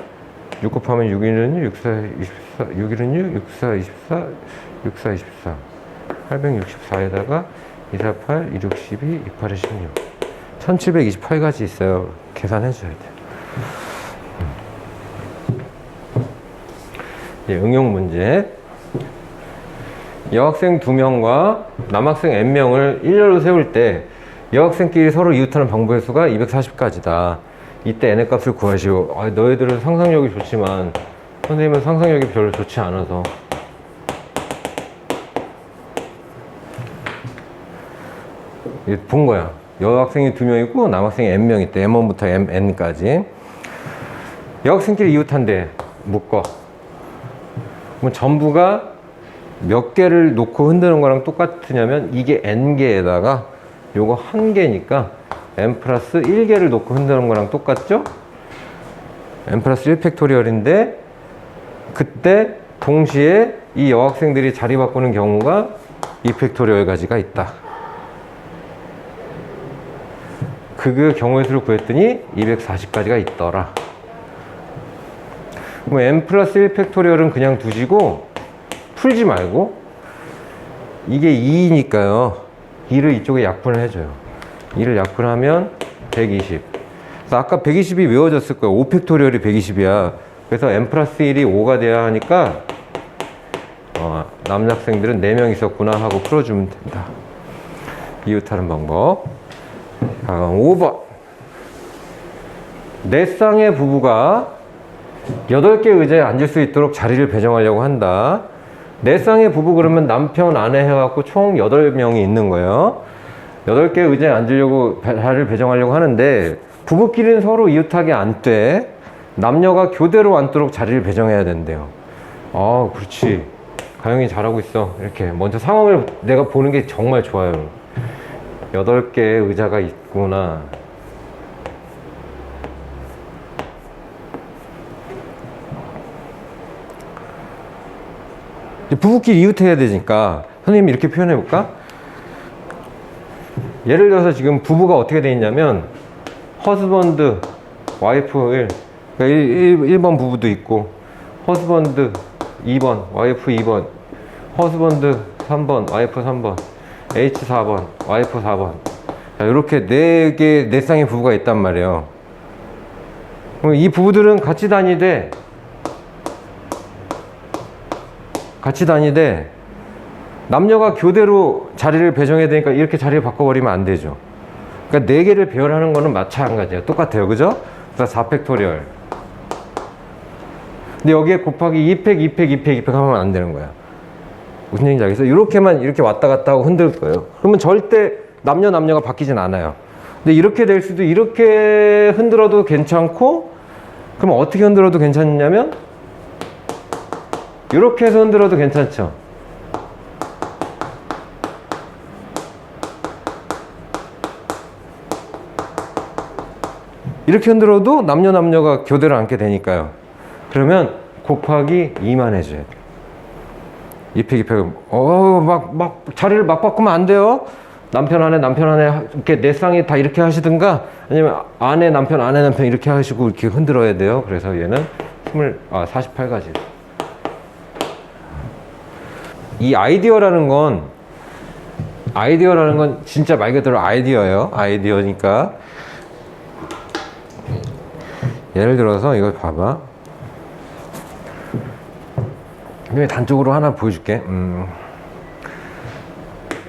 6 곱하면 6일은 6, 4, 24, 6일은 6, 6, 4, 24, 6, 4, 24. 864에다가 2, 4, 8, 2, 6, 12, 2, 8, 16. 1728가지 있어요. 계산해줘야 돼요. 예, 응용 문제. 여학생 2명과 남학생 n명을 일렬로 세울 때 여학생끼리 서로 이웃하는 방법의 수가 240가지다. 이때 n의 값을 구하시오. 너희들은 상상력이 좋지만 선생님은 상상력이 별로 좋지 않아서 본 거야. 여학생이 2명이고 남학생이 n명 있대. m1부터 n까지. 여학생끼리 이웃한대. 묶어. 그럼 전부가 몇 개를 놓고 흔드는 거랑 똑같으냐면 이게 n개에다가 요거 1개니까 n 플러스 1개를 놓고 흔드는 거랑 똑같죠? n 플러스 1 팩토리얼인데 그때 동시에 이 여학생들이 자리 바꾸는 경우가 2 팩토리얼까지가 있다. 그 경우의 수를 구했더니 240가지가 있더라. 그럼 n 플러스 1 팩토리얼은 그냥 두시고 풀지 말고 이게 2니까요. 2를 이쪽에 약분을 해줘요. 2를 약분하면 120. 그래서 아까 120이 외워졌을 거예요. 5 팩토리얼이 120이야. 그래서 n 플러스 1이 5가 돼야 하니까 남학생들은 4명 있었구나 하고 풀어주면 된다. 이웃하는 방법. 5번. 네 쌍의 부부가 8개 의자에 앉을 수 있도록 자리를 배정하려고 한다. 네 쌍의 부부 그러면 남편, 아내 해갖고 총 8명이 있는 거예요. 8개 의자에 앉으려고 자리를 배정하려고 하는데 부부끼리는 서로 이웃하게 앉되 남녀가 교대로 앉도록 자리를 배정해야 된대요. 그렇지. 가영이 잘하고 있어. 이렇게 먼저 상황을 내가 보는 게 정말 좋아요. 8개의 의자가 있구나. 부부끼리 이웃해야 되니까 선생님이 이렇게 표현해 볼까? 예를 들어서 지금 부부가 어떻게 돼 있냐면 허스번드, 와이프 1 그러니까 1번 부부도 있고 허스번드 2번, 와이프 2번 허스번드 3번, 와이프 3번 H 4번, 와이프 4번 자, 이렇게 4개, 4쌍의 부부가 있단 말이에요. 그럼 이 부부들은 같이 다니되 남녀가 교대로 자리를 배정해야 되니까 이렇게 자리를 바꿔버리면 안 되죠. 그러니까 4개를 배열하는 거는 마찬가지예요. 똑같아요. 그죠? 그래서 4팩토리얼. 근데 여기에 곱하기 2팩, 2팩, 2팩, 2팩 하면 안 되는 거야. 무슨 얘기인지 알겠어요? 이렇게만 이렇게 왔다 갔다 하고 흔들 거예요. 그러면 절대 남녀가 바뀌진 않아요. 근데 이렇게 될 수도 이렇게 흔들어도 괜찮고 그럼 어떻게 흔들어도 괜찮냐면 이렇게 해서 흔들어도 괜찮죠. 이렇게 흔들어도 남녀가 교대로 앉게 되니까요. 그러면 곱하기 2만 해줘야 돼요. 2팩 2팩 막 자리를 막 바꾸면 안 돼요. 남편 아내 이렇게 4쌍이 다 이렇게 하시든가 아니면 아내 남편 이렇게 하시고 이렇게 흔들어야 돼요. 그래서 얘는 48가지. 이 아이디어라는 건 진짜 말 그대로 아이디어예요. 아이디어니까 예를 들어서 이거 봐봐. 단적으로 하나 보여줄게.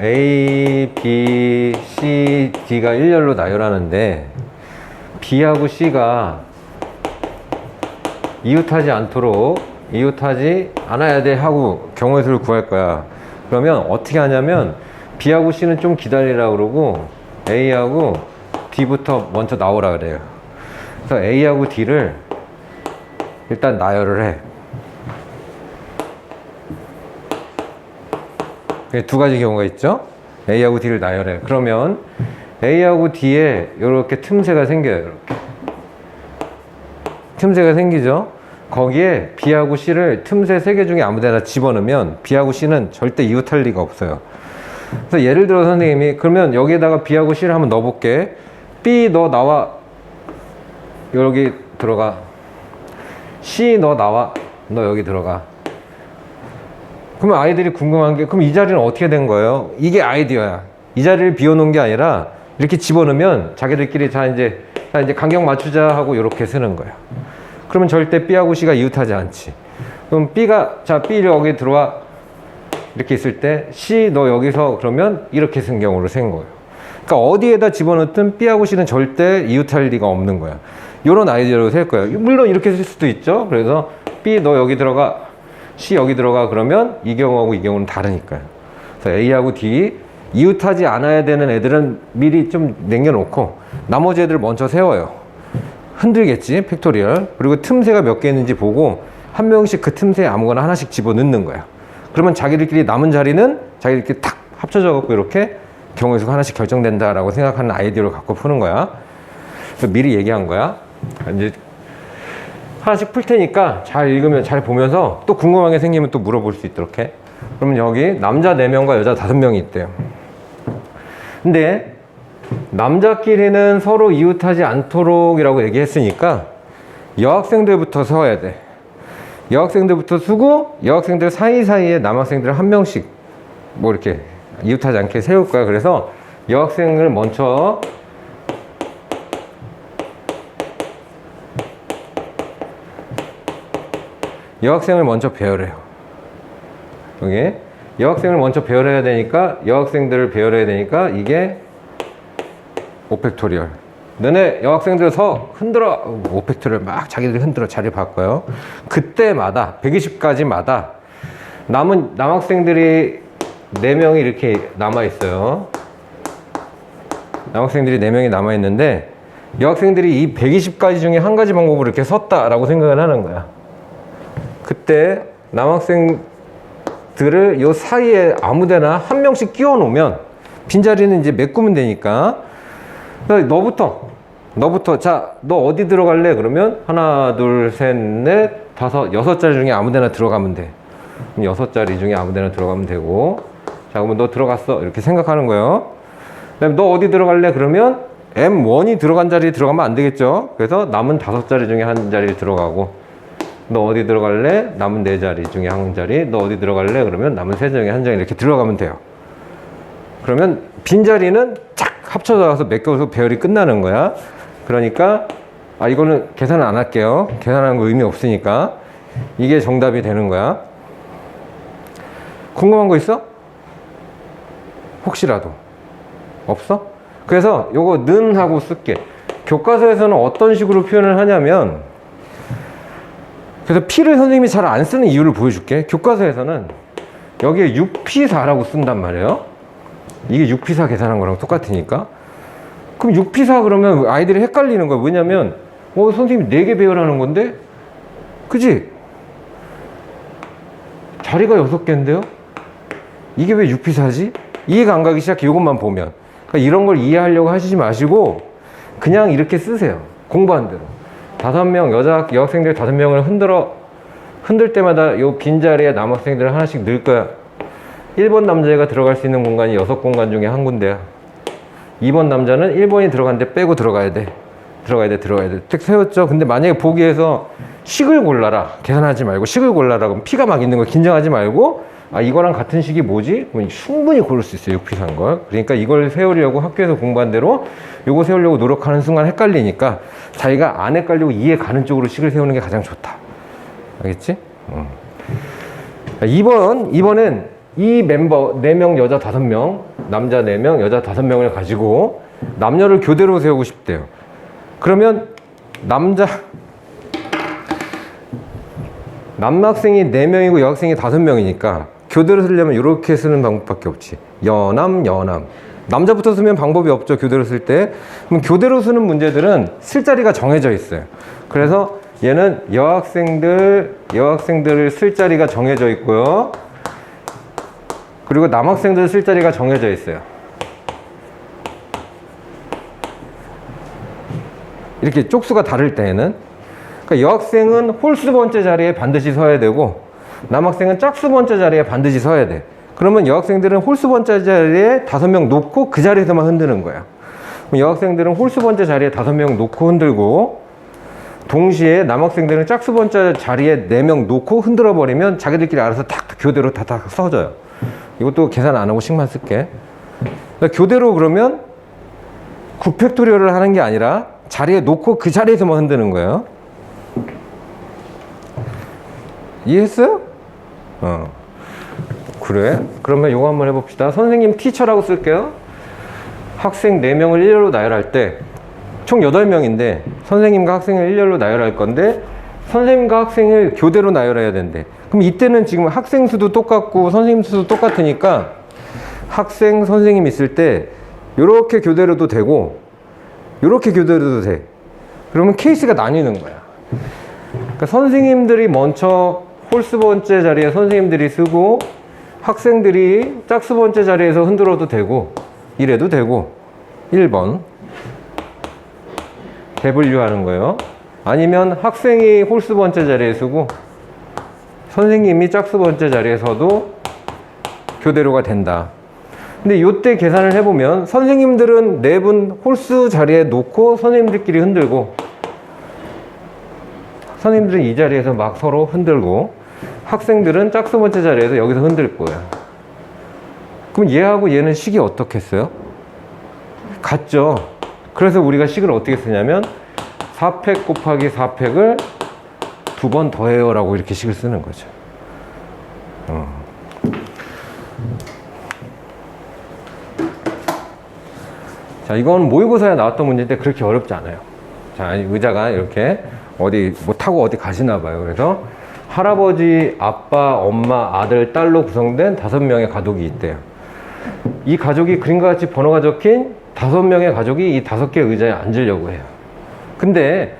A, B, C, D가 일렬로 나열하는데 B하고 C가 이웃하지 않아야 돼 하고 경우의 수를 구할 거야. 그러면 어떻게 하냐면 B하고 C는 좀 기다리라고 그러고 A하고 D부터 먼저 나오라 그래요. 그래서 A하고 D를 일단 나열을 해. 2가지 경우가 있죠. A하고 D를 나열해. 그러면 A하고 D에 이렇게 틈새가 생겨요. 이렇게 틈새가 생기죠. 거기에 B하고 C를 틈새 3개 중에 아무 데나 집어넣으면 B하고 C는 절대 이웃할 리가 없어요. 그래서 예를 들어 선생님이 그러면 여기에다가 B하고 C를 한번 넣어볼게. B 너 나와. 여기 들어가. C 너 나와. 너 여기 들어가. 그러면 아이들이 궁금한 게 그럼 이 자리는 어떻게 된 거예요? 이게 아이디어야. 이 자리를 비워놓은 게 아니라 이렇게 집어넣으면 자기들끼리 이제 간격 맞추자 하고 이렇게 쓰는 거야. 그러면 절대 B하고 C가 이웃하지 않지. 그럼 B가 B 여기 들어와. 이렇게 있을 때 C 너 여기서 그러면 이렇게 쓴 경우를 센 거예요. 그러니까 어디에다 집어넣든 B하고 C는 절대 이웃할 리가 없는 거야. 이런 아이디어로 셀 거예요. 물론 이렇게 쓸 수도 있죠. 그래서 B 너 여기 들어가, C 여기 들어가 그러면 이 경우하고 이 경우는 다르니까요. 그래서 A하고 D 이웃하지 않아야 되는 애들은 미리 좀 남겨놓고 나머지 애들 먼저 세워요. 흔들겠지, 팩토리얼. 그리고 틈새가 몇 개 있는지 보고 한 명씩 그 틈새에 아무거나 하나씩 집어넣는 거야. 그러면 자기들끼리 남은 자리는 자기들끼리 탁 합쳐져 갖고 이렇게 경우의 수가 하나씩 결정된다라고 생각하는 아이디어를 갖고 푸는 거야. 그래서 미리 얘기한 거야. 이제 하나씩 풀 테니까 잘 읽으면, 잘 보면서 또 궁금한 게 생기면 또 물어볼 수 있도록 해. 그러면 여기 남자 4명과 여자 5명이 있대요. 근데 남자끼리는 서로 이웃하지 않도록 이라고 얘기했으니까 여학생들부터 서야 돼. 여학생들부터 쓰고 여학생들 사이사이에 남학생들 한 명씩 뭐 이렇게 이웃하지 않게 세울 거야. 그래서 여학생을 먼저 배열해요. 여기 여학생을 먼저 배열해야 되니까 여학생들을 배열해야 되니까 이게 5팩토리얼. 너네 여학생들 서 흔들어. 5팩토리얼 막 자기들이 흔들어 자리 바꿔요. 그때마다 120까지마다 남은 남학생들이 4명이 이렇게 남아있어요. 남학생들이 4명이 남아있는데 여학생들이 이 120가지 중에 한 가지 방법으로 이렇게 섰다라고 생각을 하는 거야. 그때 남학생들을 요 사이에 아무데나 한 명씩 끼워 놓으면 빈자리는 이제 메꾸면 되니까 너부터 자, 너 어디 들어갈래? 그러면 하나, 둘, 셋, 넷, 다섯, 6자리 중에 아무데나 들어가면 돼. 그럼 6자리 중에 아무데나 들어가면 되고, 자, 그러면 너 들어갔어 이렇게 생각하는 거예요. 그다음에 너 어디 들어갈래? 그러면 M1이 들어간 자리에 들어가면 안 되겠죠. 그래서 남은 5자리 중에 한 자리에 들어가고, 너 어디 들어갈래? 남은 4자리 중에 한 자리. 너 어디 들어갈래? 그러면 남은 3자리 중에 한 자리 이렇게 들어가면 돼요. 그러면 빈자리는 착 합쳐져서 메꿔서 배열이 끝나는 거야. 그러니까 이거는 계산을 안 할게요. 계산하는 거 의미 없으니까 이게 정답이 되는 거야. 궁금한 거 있어? 혹시라도 없어? 그래서 요거 는 하고 쓸게. 교과서에서는 어떤 식으로 표현을 하냐면, 그래서 P를 선생님이 잘 안 쓰는 이유를 보여줄게. 교과서에서는 여기에 6P4라고 쓴단 말이에요. 이게 6P4 계산한 거랑 똑같으니까. 그럼 6P4 그러면 아이들이 헷갈리는 거야. 왜냐면 선생님이 4개 배열하는 건데, 그지? 자리가 6개인데요? 이게 왜 6P4지? 이해가 안 가기 시작해. 이것만 보면. 그러니까 이런 걸 이해하려고 하시지 마시고 그냥 이렇게 쓰세요. 공부한 대로. 5명 여학생들 5명을 흔들 때마다 요 빈자리에 남학생들을 하나씩 넣을 거야. 1번 남자애가 들어갈 수 있는 공간이 6공간 중에 한 군데야. 2번 남자는 1번이 들어갔는데 빼고 들어가야 돼. 딱 세웠죠. 근데 만약에 보기에서 식을 골라라, 계산하지 말고 식을 골라라, 그럼 P가 막 있는 거 긴장하지 말고, 이거랑 같은 식이 뭐지? 그럼 충분히 고를 수 있어요. 6P 산 걸. 그러니까 이걸 세우려고 학교에서 공부한 대로 요거 세우려고 노력하는 순간 헷갈리니까 자기가 안 헷갈리고 이해 가는 쪽으로 식을 세우는 게 가장 좋다. 알겠지? 2번은 이 멤버 4명, 여자 5명, 남자 4명, 여자 5명을 가지고 남녀를 교대로 세우고 싶대요. 그러면 남학생이 4명이고 여학생이 5명이니까 교대로 쓰려면 이렇게 쓰는 방법밖에 없지. 여남. 남자부터 쓰면 방법이 없죠. 교대로 쓸 때. 그럼 교대로 쓰는 문제들은 쓸 자리가 정해져 있어요. 그래서 얘는 여학생들을 쓸 자리가 정해져 있고요. 그리고 남학생들 쓸 자리가 정해져 있어요. 이렇게 쪽수가 다를 때에는. 그러니까 여학생은 홀수 번째 자리에 반드시 서야 되고 남학생은 짝수 번째 자리에 반드시 서야 돼. 그러면 여학생들은 홀수 번째 자리에 5명 놓고 그 자리에서만 흔드는 거야. 그럼 여학생들은 홀수 번째 자리에 5명 놓고 흔들고, 동시에 남학생들은 짝수 번째 자리에 4명 놓고 흔들어 버리면 자기들끼리 알아서 탁 교대로 다 써져요. 이것도 계산 안 하고 식만 쓸게. 그러니까 교대로 그러면 9팩토리얼을 하는 게 아니라 자리에 놓고 그 자리에서만 흔드는 거예요. 이해했어요? 그래? 그러면 요거 한번 해봅시다. 선생님 티처라고 쓸게요. 학생 4명을 일렬로 나열할 때 총 8명인데 선생님과 학생을 일렬로 나열할 건데 선생님과 학생을 교대로 나열해야 된대. 그럼 이때는 지금 학생 수도 똑같고 선생님 수도 똑같으니까 학생, 선생님 있을 때 요렇게 교대로도 되고 요렇게 교대로도 돼. 그러면 케이스가 나뉘는 거야. 그러니까 선생님들이 먼저 홀수 번째 자리에 선생님들이 쓰고 학생들이 짝수 번째 자리에서 흔들어도 되고 이래도 되고 1번 대분류 하는 거예요. 아니면 학생이 홀수 번째 자리에 쓰고 선생님이 짝수 번째 자리에 서도 교대로가 된다. 근데 이때 계산을 해보면 선생님들은 4분 홀수 자리에 놓고 선생님들끼리 흔들고 선생님들은 이 자리에서 막 서로 흔들고 학생들은 짝수 번째 자리에서 여기서 흔들 거야. 그럼 얘하고 얘는 식이 어떻겠어요? 같죠? 그래서 우리가 식을 어떻게 쓰냐면 4팩 곱하기 4팩을 2번 더해요 라고 이렇게 식을 쓰는 거죠. 자, 이건 모의고사에 나왔던 문제인데 그렇게 어렵지 않아요. 자, 의자가 이렇게 어디 뭐 타고 어디 가시나 봐요. 그래서 할아버지, 아빠, 엄마, 아들, 딸로 구성된 5명의 가족이 있대요. 이 가족이 그림과 같이 번호가 적힌 5명의 가족이 이 5개 의자에 앉으려고 해요. 근데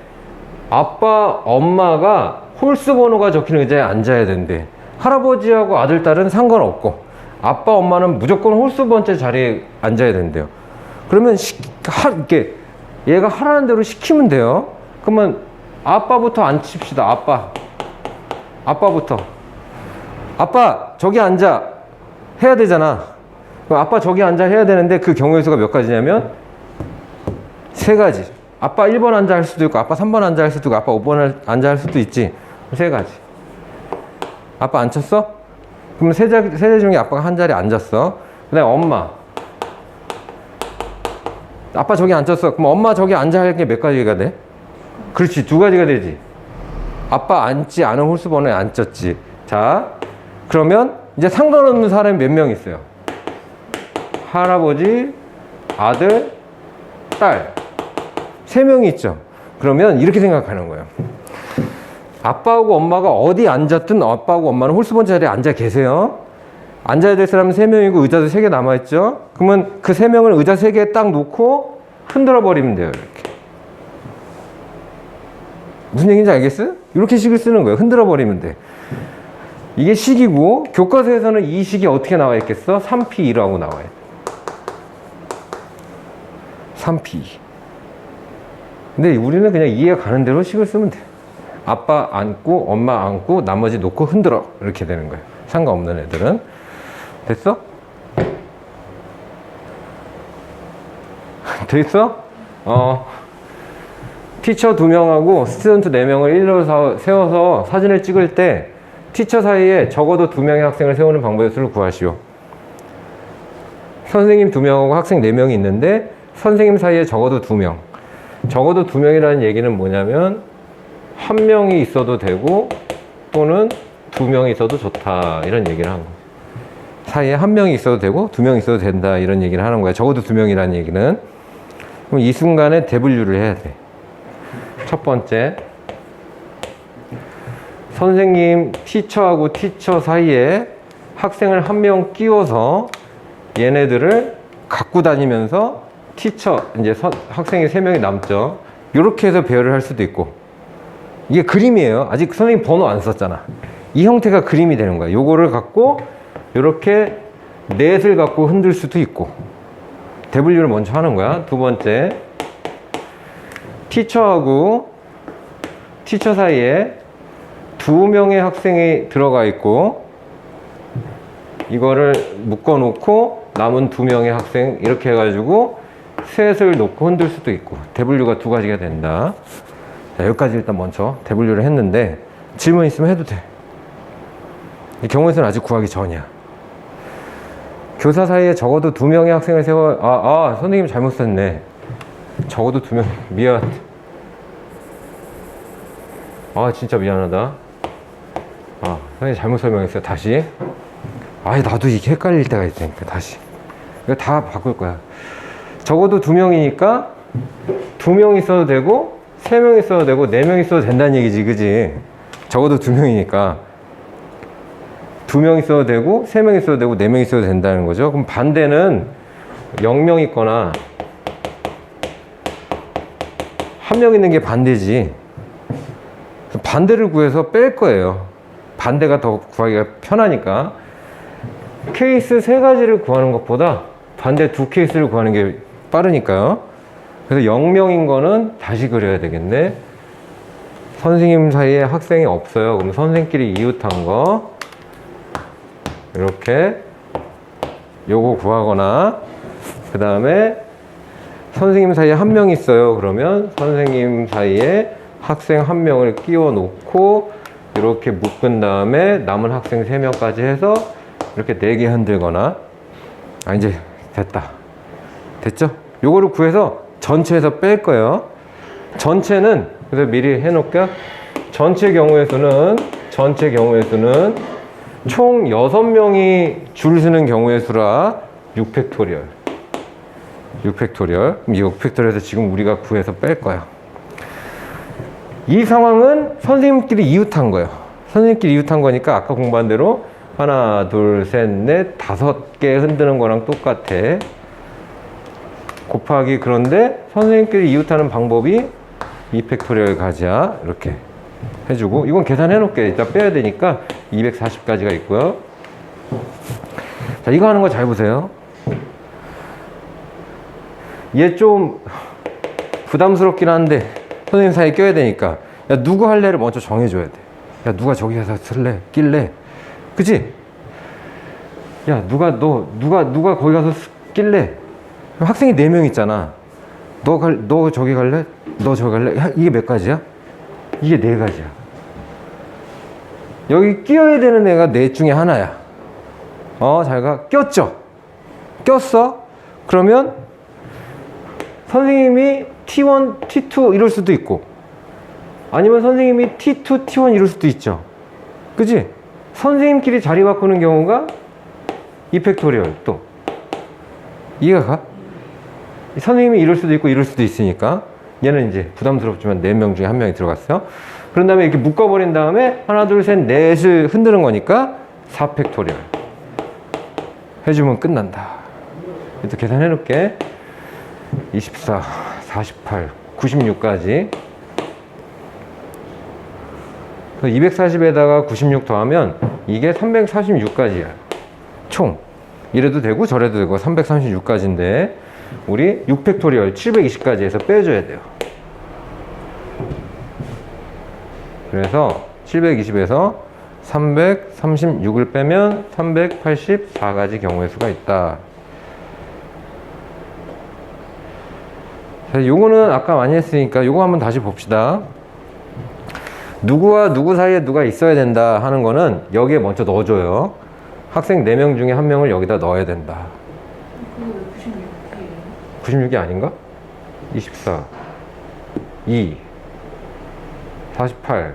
아빠, 엄마가 홀수 번호가 적힌 의자에 앉아야 된대. 할아버지하고 아들, 딸은 상관없고 아빠, 엄마는 무조건 홀수 번째 자리에 앉아야 된대요. 그러면 이렇게 얘가 하라는 대로 시키면 돼요. 그러면 아빠부터 앉힙시다. 아빠부터. 아빠 저기 앉아 해야 되잖아. 그럼 아빠 저기 앉아 해야 되는데 그 경우의 수가 몇 가지냐면 3가지. 아빠 1번 앉아 할 수도 있고 아빠 3번 앉아 할 수도 있고 아빠 5번 앉아 할 수도 있지. 3가지. 아빠 앉혔어? 그럼 세자 중에 아빠가 한 자리에 앉았어. 그 다음에 엄마. 아빠 저기 앉았어. 그럼 엄마 저기 앉아 할 게 몇 가지가 돼? 그렇지, 2가지가 되지. 아빠 앉지 않은 홀수 번호에 앉혔지. 자, 그러면 이제 상관없는 사람이 몇 명 있어요? 할아버지, 아들, 딸 3명이 있죠. 그러면 이렇게 생각하는 거예요. 아빠하고 엄마가 어디 앉았든 아빠하고 엄마는 홀수 번째 자리에 앉아 계세요. 앉아야 될 사람은 3명이고 의자도 3개 남아있죠. 그러면 그 3명을 의자 3개에 딱 놓고 흔들어 버리면 돼요. 이렇게. 무슨 얘기인지 알겠어요? 이렇게 식을 쓰는 거예요. 흔들어 버리면 돼. 이게 식이고 교과서에서는 이 식이 어떻게 나와 있겠어? 3P2라고 나와요. 3P2. 근데 우리는 그냥 이해가 가는 대로 식을 쓰면 돼. 아빠 앉고 엄마 앉고 나머지 놓고 흔들어 이렇게 되는 거예요. 상관없는 애들은. 됐어? 됐어? 티처 2명하고 스튜던트 4명을 일렬로 세워서 사진을 찍을 때 티처 사이에 적어도 2명의 학생을 세우는 방법의 수를 구하시오. 선생님 2명하고 학생 4명이 있는데 선생님 사이에 적어도 2명. 적어도 2명이라는 얘기는 뭐냐면 1명이 있어도 되고 또는 2명이 있어도 좋다 이런 얘기를 하는 거예요. 사이에 1명이 있어도 되고 2명이 있어도 된다 이런 얘기를 하는 거야. 적어도 2명이라는 얘기는. 그럼 이 순간에 대분류를 해야 돼. 첫 번째, 선생님 티처하고 티처 사이에 학생을 1명 끼워서 얘네들을 갖고 다니면서 티처, 이제 학생이 3명이 남죠. 이렇게 해서 배열을 할 수도 있고. 이게 그림이에요. 아직 선생님 번호 안 썼잖아. 이 형태가 그림이 되는 거야. 요거를 갖고 이렇게 넷을 갖고 흔들 수도 있고. 대분류를 먼저 하는 거야. 2번째, 티처하고 티처 사이에 2명의 학생이 들어가 있고 이거를 묶어 놓고 남은 2명의 학생 이렇게 해가지고 셋을 놓고 흔들 수도 있고. 대분류가 2가지가 된다. 자, 여기까지 일단 먼저 대분류를 했는데 질문 있으면 해도 돼. 이 경우에서는 아직 구하기 전이야. 교사 사이에 적어도 2명의 학생을 세워. 선생님 잘못 썼네. 적어도 2명. 미안. 진짜 미안하다. 선생님 잘못 설명했어요. 다시. 아이, 나도 이게 헷갈릴 때가 있다니까, 다시. 이거 다 바꿀 거야. 적어도 2명이니까 2명 있어도 되고 3명 있어도 되고 4명 있어도 된다는 얘기지, 그지? 적어도 2명이니까 2명 있어도 되고 3명 있어도 되고 4명 있어도 된다는 거죠. 그럼 반대는 0명 있거나 1명 있는 게 반대지. 반대를 구해서 뺄 거예요. 반대가 더 구하기가 편하니까. 케이스 3가지를 구하는 것보다 반대 2케이스를 구하는 게 빠르니까요. 그래서 0명인 거는 다시 그려야 되겠네. 선생님 사이에 학생이 없어요. 그럼 선생끼리 이웃한 거 이렇게 요거 구하거나, 그 다음에 선생님 사이에 1명 있어요. 그러면 선생님 사이에 학생 1명을 끼워 놓고 이렇게 묶은 다음에 남은 학생 3명까지 해서 이렇게 4개 흔들거나. 아, 이제 됐다. 됐죠? 요거를 구해서 전체에서 뺄 거예요. 전체는, 그래서 미리 해놓을게요. 전체 경우의 수는 총 6명이 줄 서는 경우의 수라 6팩토리얼. 6팩토리얼. 그럼 이 6팩토리얼에서 지금 우리가 구해서 뺄 거야. 이 상황은 선생님끼리 이웃한 거예요. 선생님끼리 이웃한 거니까 아까 공부한 대로 하나, 둘, 셋, 넷, 5개 흔드는 거랑 똑같아. 곱하기, 그런데 선생님끼리 이웃하는 방법이 2팩토리얼 가지야. 이렇게 해주고, 이건 계산해 놓을게. 이따 빼야 되니까 240까지가 있고요. 자, 이거 하는 거 잘 보세요. 얘 좀 부담스럽긴 한데 선생님 사이에 껴야 되니까, 야, 누구 할래를 먼저 정해줘야 돼. 야, 누가 저기 가서 쓸래? 낄래? 그치? 야, 누가 거기 가서 낄래? 학생이 4명 있잖아. 너 저기 갈래? 너 저기 갈래? 야, 이게 몇 가지야? 이게 4가지야. 여기 끼어야 되는 애가 4 중에 하나야. 잘 가. 꼈죠? 꼈어? 그러면 선생님이 T1, T2 이럴 수도 있고, 아니면 선생님이 T2, T1 이럴 수도 있죠. 그치? 선생님끼리 자리 바꾸는 경우가 2팩토리얼. 또 이해가 가? 선생님이 이럴 수도 있고 이럴 수도 있으니까 얘는 이제 부담스럽지만 4명 중에 1명이 들어갔어요. 그런 다음에 이렇게 묶어버린 다음에 하나, 둘, 셋, 넷을 흔드는 거니까 4팩토리얼 해주면 끝난다. 또 계산해 놓을게. 24, 48, 96까지. 240에다가 96 더하면 이게 346까지야. 총. 이래도 되고 저래도 되고 336까지인데 우리 6팩토리얼 720까지 해서 빼줘야 돼요. 그래서 720에서 336을 빼면 384가지 경우의 수가 있다. 자, 요거는 아까 많이 했으니까 요거 한번 다시 봅시다. 누구와 누구 사이에 누가 있어야 된다 하는 거는 여기에 먼저 넣어줘요. 학생 4명 중에 1명을 여기다 넣어야 된다. 96이 아닌가? 24, 2, 48,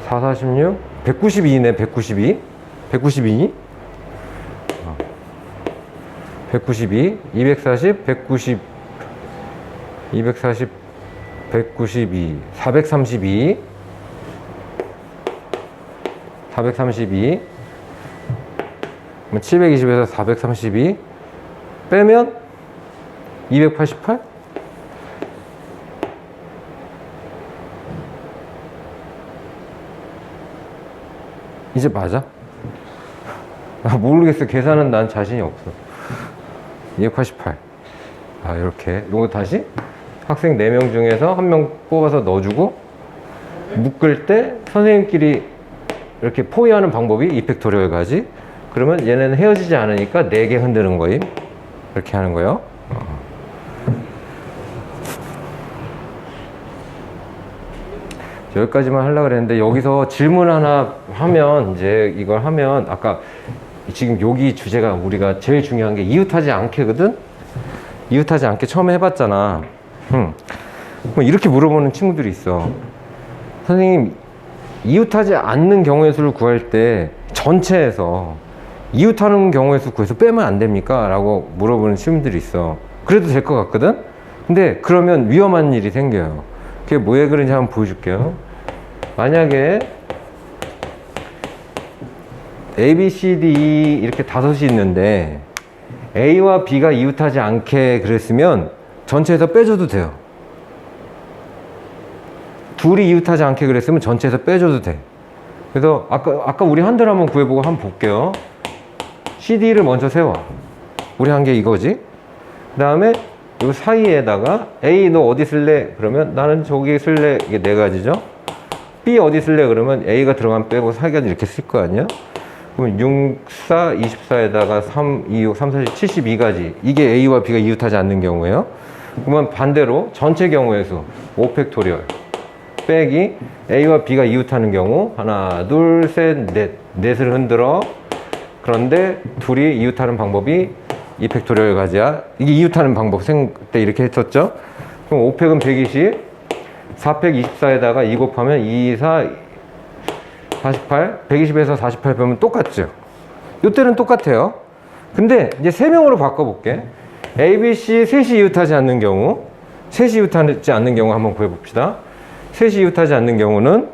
4, 46, 192네. 192? 192니? 192, 240, 190, 240, 192, 432, 432, 720에서 432 빼면 288? 이제 맞아? 모르겠어. 계산은 난 자신이 없어. 288. 이렇게. 요거 다시 학생 4명 중에서 1명 뽑아서 넣어주고, 묶을 때 선생님끼리 이렇게 포위하는 방법이 2팩토리얼 가지. 그러면 얘는 헤어지지 않으니까 4개 흔드는 거임. 이렇게 하는 거예요. 여기까지만 하려고 그랬는데, 여기서 질문 하나 하면, 이제 이걸 하면, 아까 지금 여기 주제가 우리가 제일 중요한 게 이웃하지 않게거든? 이웃하지 않게 처음에 해봤잖아. 뭐 이렇게 물어보는 친구들이 있어. 선생님, 이웃하지 않는 경우의 수를 구할 때 전체에서 이웃하는 경우의 수 구해서 빼면 안 됩니까? 라고 물어보는 시험들이 있어. 그래도 될 것 같거든? 근데 그러면 위험한 일이 생겨요. 그게 왜 그런지 한번 보여줄게요. 만약에 A, B, C, D, E 이렇게 다섯이 있는데 A와 B가 이웃하지 않게 그랬으면 전체에서 빼줘도 돼요. 둘이 이웃하지 않게 그랬으면 전체에서 빼줘도 돼. 그래서 아까 우리 한 대를 한번 구해보고 한번 볼게요. CD를 먼저 세워. 우리 한 게 이거지. 그 다음에 이 사이에다가 A 너 어디 쓸래? 그러면 나는 저기 쓸래. 이게 네 가지죠. B 어디 쓸래? 그러면 A가 들어가면 빼고 4가지 이렇게 쓸 거 아니야? 그러면 6, 4, 24에다가 3, 2, 6, 3, 4, 72가지. 이게 A와 B가 이웃하지 않는 경우예요. 그러면 반대로 전체 경우의 수 5팩토리얼 빼기 A와 B가 이웃하는 경우 하나, 둘, 셋, 넷. 넷을 흔들어. 그런데 둘이 이웃하는 방법이 2팩토리얼 가지야. 이게 이웃하는 방법 때 이렇게 했었죠. 그럼 5팩은 120, 4팩 24에다가 2 곱하면 2, 4, 48, 120에서 48 빼면 똑같죠. 이때는 똑같아요. 근데 이제 3명으로 바꿔볼게. A, B, C 셋이 이웃하지 않는 경우, 셋이 이웃하지 않는 경우 한번 구해봅시다. 셋이 이웃하지 않는 경우는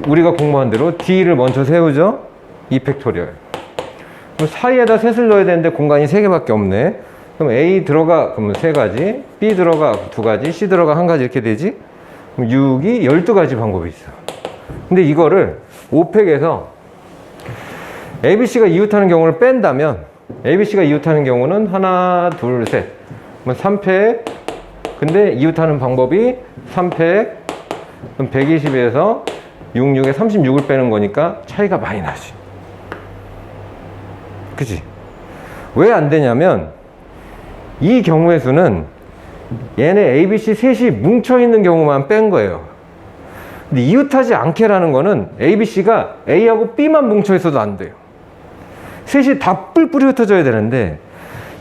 우리가 공부한 대로 D를 먼저 세우죠. 2팩토리얼. 그럼 사이에다 셋을 넣어야 되는데 공간이 3개밖에 없네. 그럼 A 들어가 그러면 3가지, B 들어가 2가지, C 들어가 1가지 이렇게 되지. 그럼 6이 12가지 방법이 있어. 근데 이거를 5팩에서 ABC가 이웃하는 경우를 뺀다면 ABC가 이웃하는 경우는 하나, 둘, 셋. 그럼 3팩. 근데 이웃하는 방법이 3팩. 그럼 120에서 66에 36을 빼는 거니까 차이가 많이 나지. 그치? 왜 안 되냐면 이 경우의 수는 얘네 A, B, C 셋이 뭉쳐있는 경우만 뺀 거예요. 근데 이웃하지 않게라는 거는 A, B, C가 A하고 B만 뭉쳐있어도 안 돼요. 셋이 다 뿔뿔이 흩어져야 되는데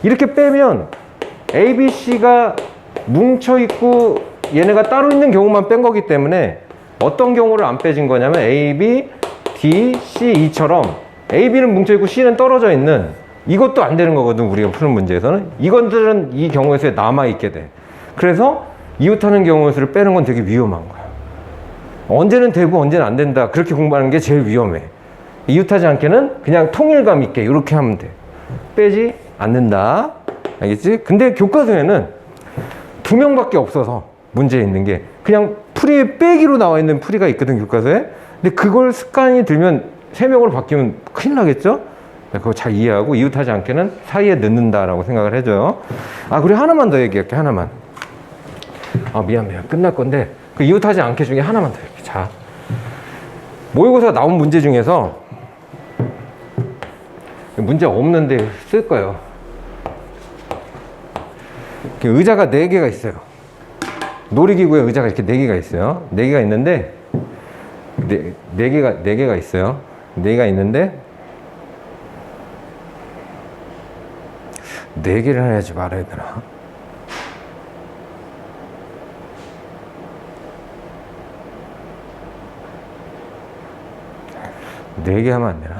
이렇게 빼면 A, B, C가 뭉쳐있고 얘네가 따로 있는 경우만 뺀 거기 때문에 어떤 경우를 안 빼진 거냐면 A, B, D, C, E처럼 A, B는 뭉쳐있고 C는 떨어져 있는 이것도 안 되는 거거든. 우리가 푸는 문제에서는 이것들은 이 경우의 수에 남아있게 돼. 그래서 이웃하는 경우의 수를 빼는 건 되게 위험한 거야. 언제는 되고 언제는 안 된다 그렇게 공부하는 게 제일 위험해. 이웃하지 않게는 그냥 통일감 있게 이렇게 하면 돼. 빼지 않는다. 알겠지? 근데 교과서에는 2명밖에 없어서 문제에 있는 게 그냥 풀이에 빼기로 나와 있는 풀이가 있거든, 교과서에. 근데 그걸 습관이 들면 3명으로 바뀌면 큰일 나겠죠? 그거 잘 이해하고 이웃하지 않게는 사이에 넣는다라고 생각을 해줘요. 아, 그리고 하나만 더 얘기할게. 하나만. 아, 미안. 끝날 건데 그 이웃하지 않게 중에 하나만 더 얘기해. 자, 모의고사 나온 문제 중에서 문제 없는데 쓸 거예요. 의자가 4개가 있어요. 놀이기구에 의자가 이렇게 4개가 있어요. 4개가 있는데 4개가 있어요. 4개가 있는데 4개를 해야지 말아야 되나? 네 개 하면 안 되나?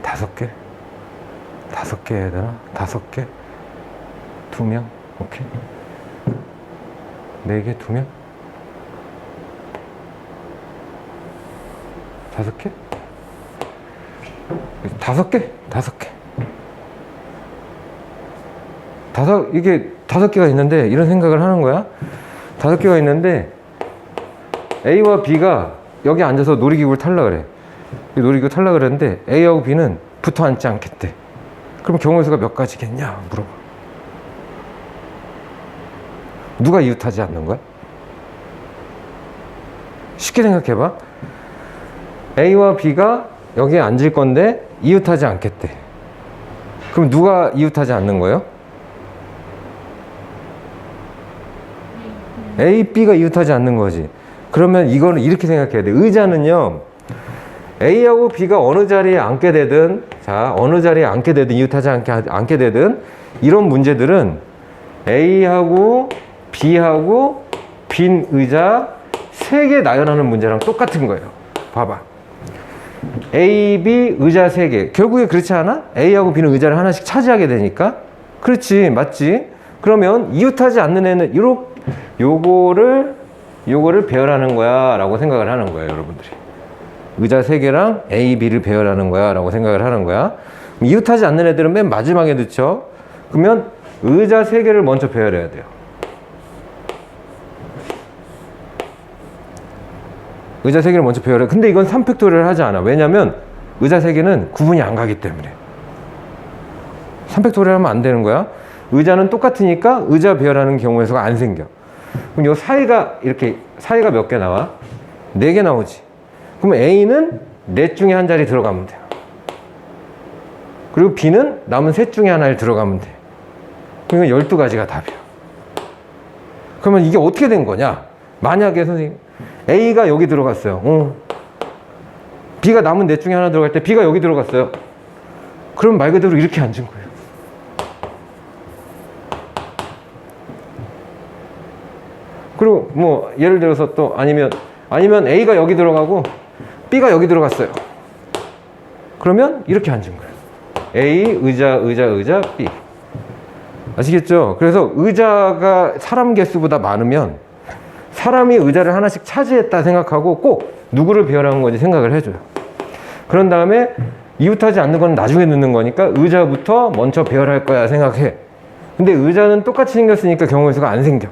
5개? 5개 해야 되나? 5개? 2명? 오케이. 4개, 2명? 5개? 5개? 5개. 이게 5개가 있는데 이런 생각을 하는 거야. 5개가 있는데 A와 B가 여기 앉아서 놀이기구를 타려고 그래. 놀이기구 타려고 그랬는데 A하고 B는 붙어 앉지 않겠대. 그럼 경우의 수가 몇 가지겠냐 물어봐. 누가 이웃하지 않는 거야? 쉽게 생각해봐. A와 B가 여기에 앉을 건데 이웃하지 않겠대. 그럼 누가 이웃하지 않는 거예요? A, B가 이웃하지 않는 거지. 그러면 이거는 이렇게 생각해야 돼. 의자는요, A하고 B가 어느 자리에 앉게 되든, 자, 어느 자리에 앉게 되든, 이웃하지 않게 되든, 이런 문제들은 A하고 B하고 빈 의자 3개 나열하는 문제랑 똑같은 거예요. 봐봐. A, B 의자 3개. 결국에 그렇지 않아? A하고 B는 의자를 하나씩 차지하게 되니까. 그렇지, 맞지? 그러면 이웃하지 않는 애는 요거를 배열하는 거야 라고 생각을 하는 거예요, 여러분들이. 의자 3개랑 A, B를 배열하는 거야 라고 생각을 하는 거야. 이웃하지 않는 애들은 맨 마지막에 넣죠. 그러면 의자 3개를 먼저 배열해야 돼요. 의자 3개를 먼저 배열해. 근데 이건 3팩토리얼을 하지 않아. 왜냐면 의자 3개는 구분이 안 가기 때문에. 3팩토리얼 하면 안 되는 거야. 의자는 똑같으니까 의자 배열하는 경우의 수가 안 생겨. 그럼 요 사이가 몇 개 나와? 4개 나오지. 그럼 A는 넷 중에 한 자리 들어가면 돼요. 그리고 B는 남은 셋 중에 하나를 들어가면 돼. 그러니까 12가지가 답이야. 그러면 이게 어떻게 된 거냐? 만약에 선생님 A가 여기 들어갔어요. B가 남은 넷 중에 하나 들어갈 때 B가 여기 들어갔어요. 그럼 말 그대로 이렇게 앉은 거예요. 그리고 뭐 예를 들어서 또 아니면 A가 여기 들어가고 B가 여기 들어갔어요. 그러면 이렇게 앉은 거예요. A, 의자, B. 아시겠죠? 그래서 의자가 사람 개수보다 많으면 사람이 의자를 하나씩 차지했다 생각하고 꼭 누구를 배열한 건지 생각을 해줘요. 그런 다음에 이웃하지 않는 건 나중에 넣는 거니까 의자부터 먼저 배열할 거야 생각해. 근데 의자는 똑같이 생겼으니까 경우의 수가 안 생겨.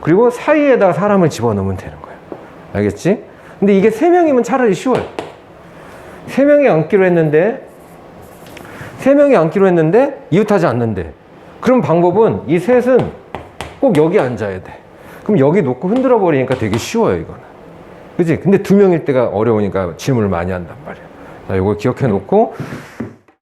그리고 사이에다 사람을 집어넣으면 되는 거예요. 알겠지? 근데 이게 3명이면 차라리 쉬워요. 3명이 앉기로 했는데 이웃하지 않는데, 그럼 방법은 이 셋은 꼭 여기 앉아야 돼. 그럼 여기 놓고 흔들어 버리니까 되게 쉬워요, 이거는. 그치? 근데 2명일 때가 어려우니까 질문을 많이 한단 말이야. 자, 이걸 기억해 놓고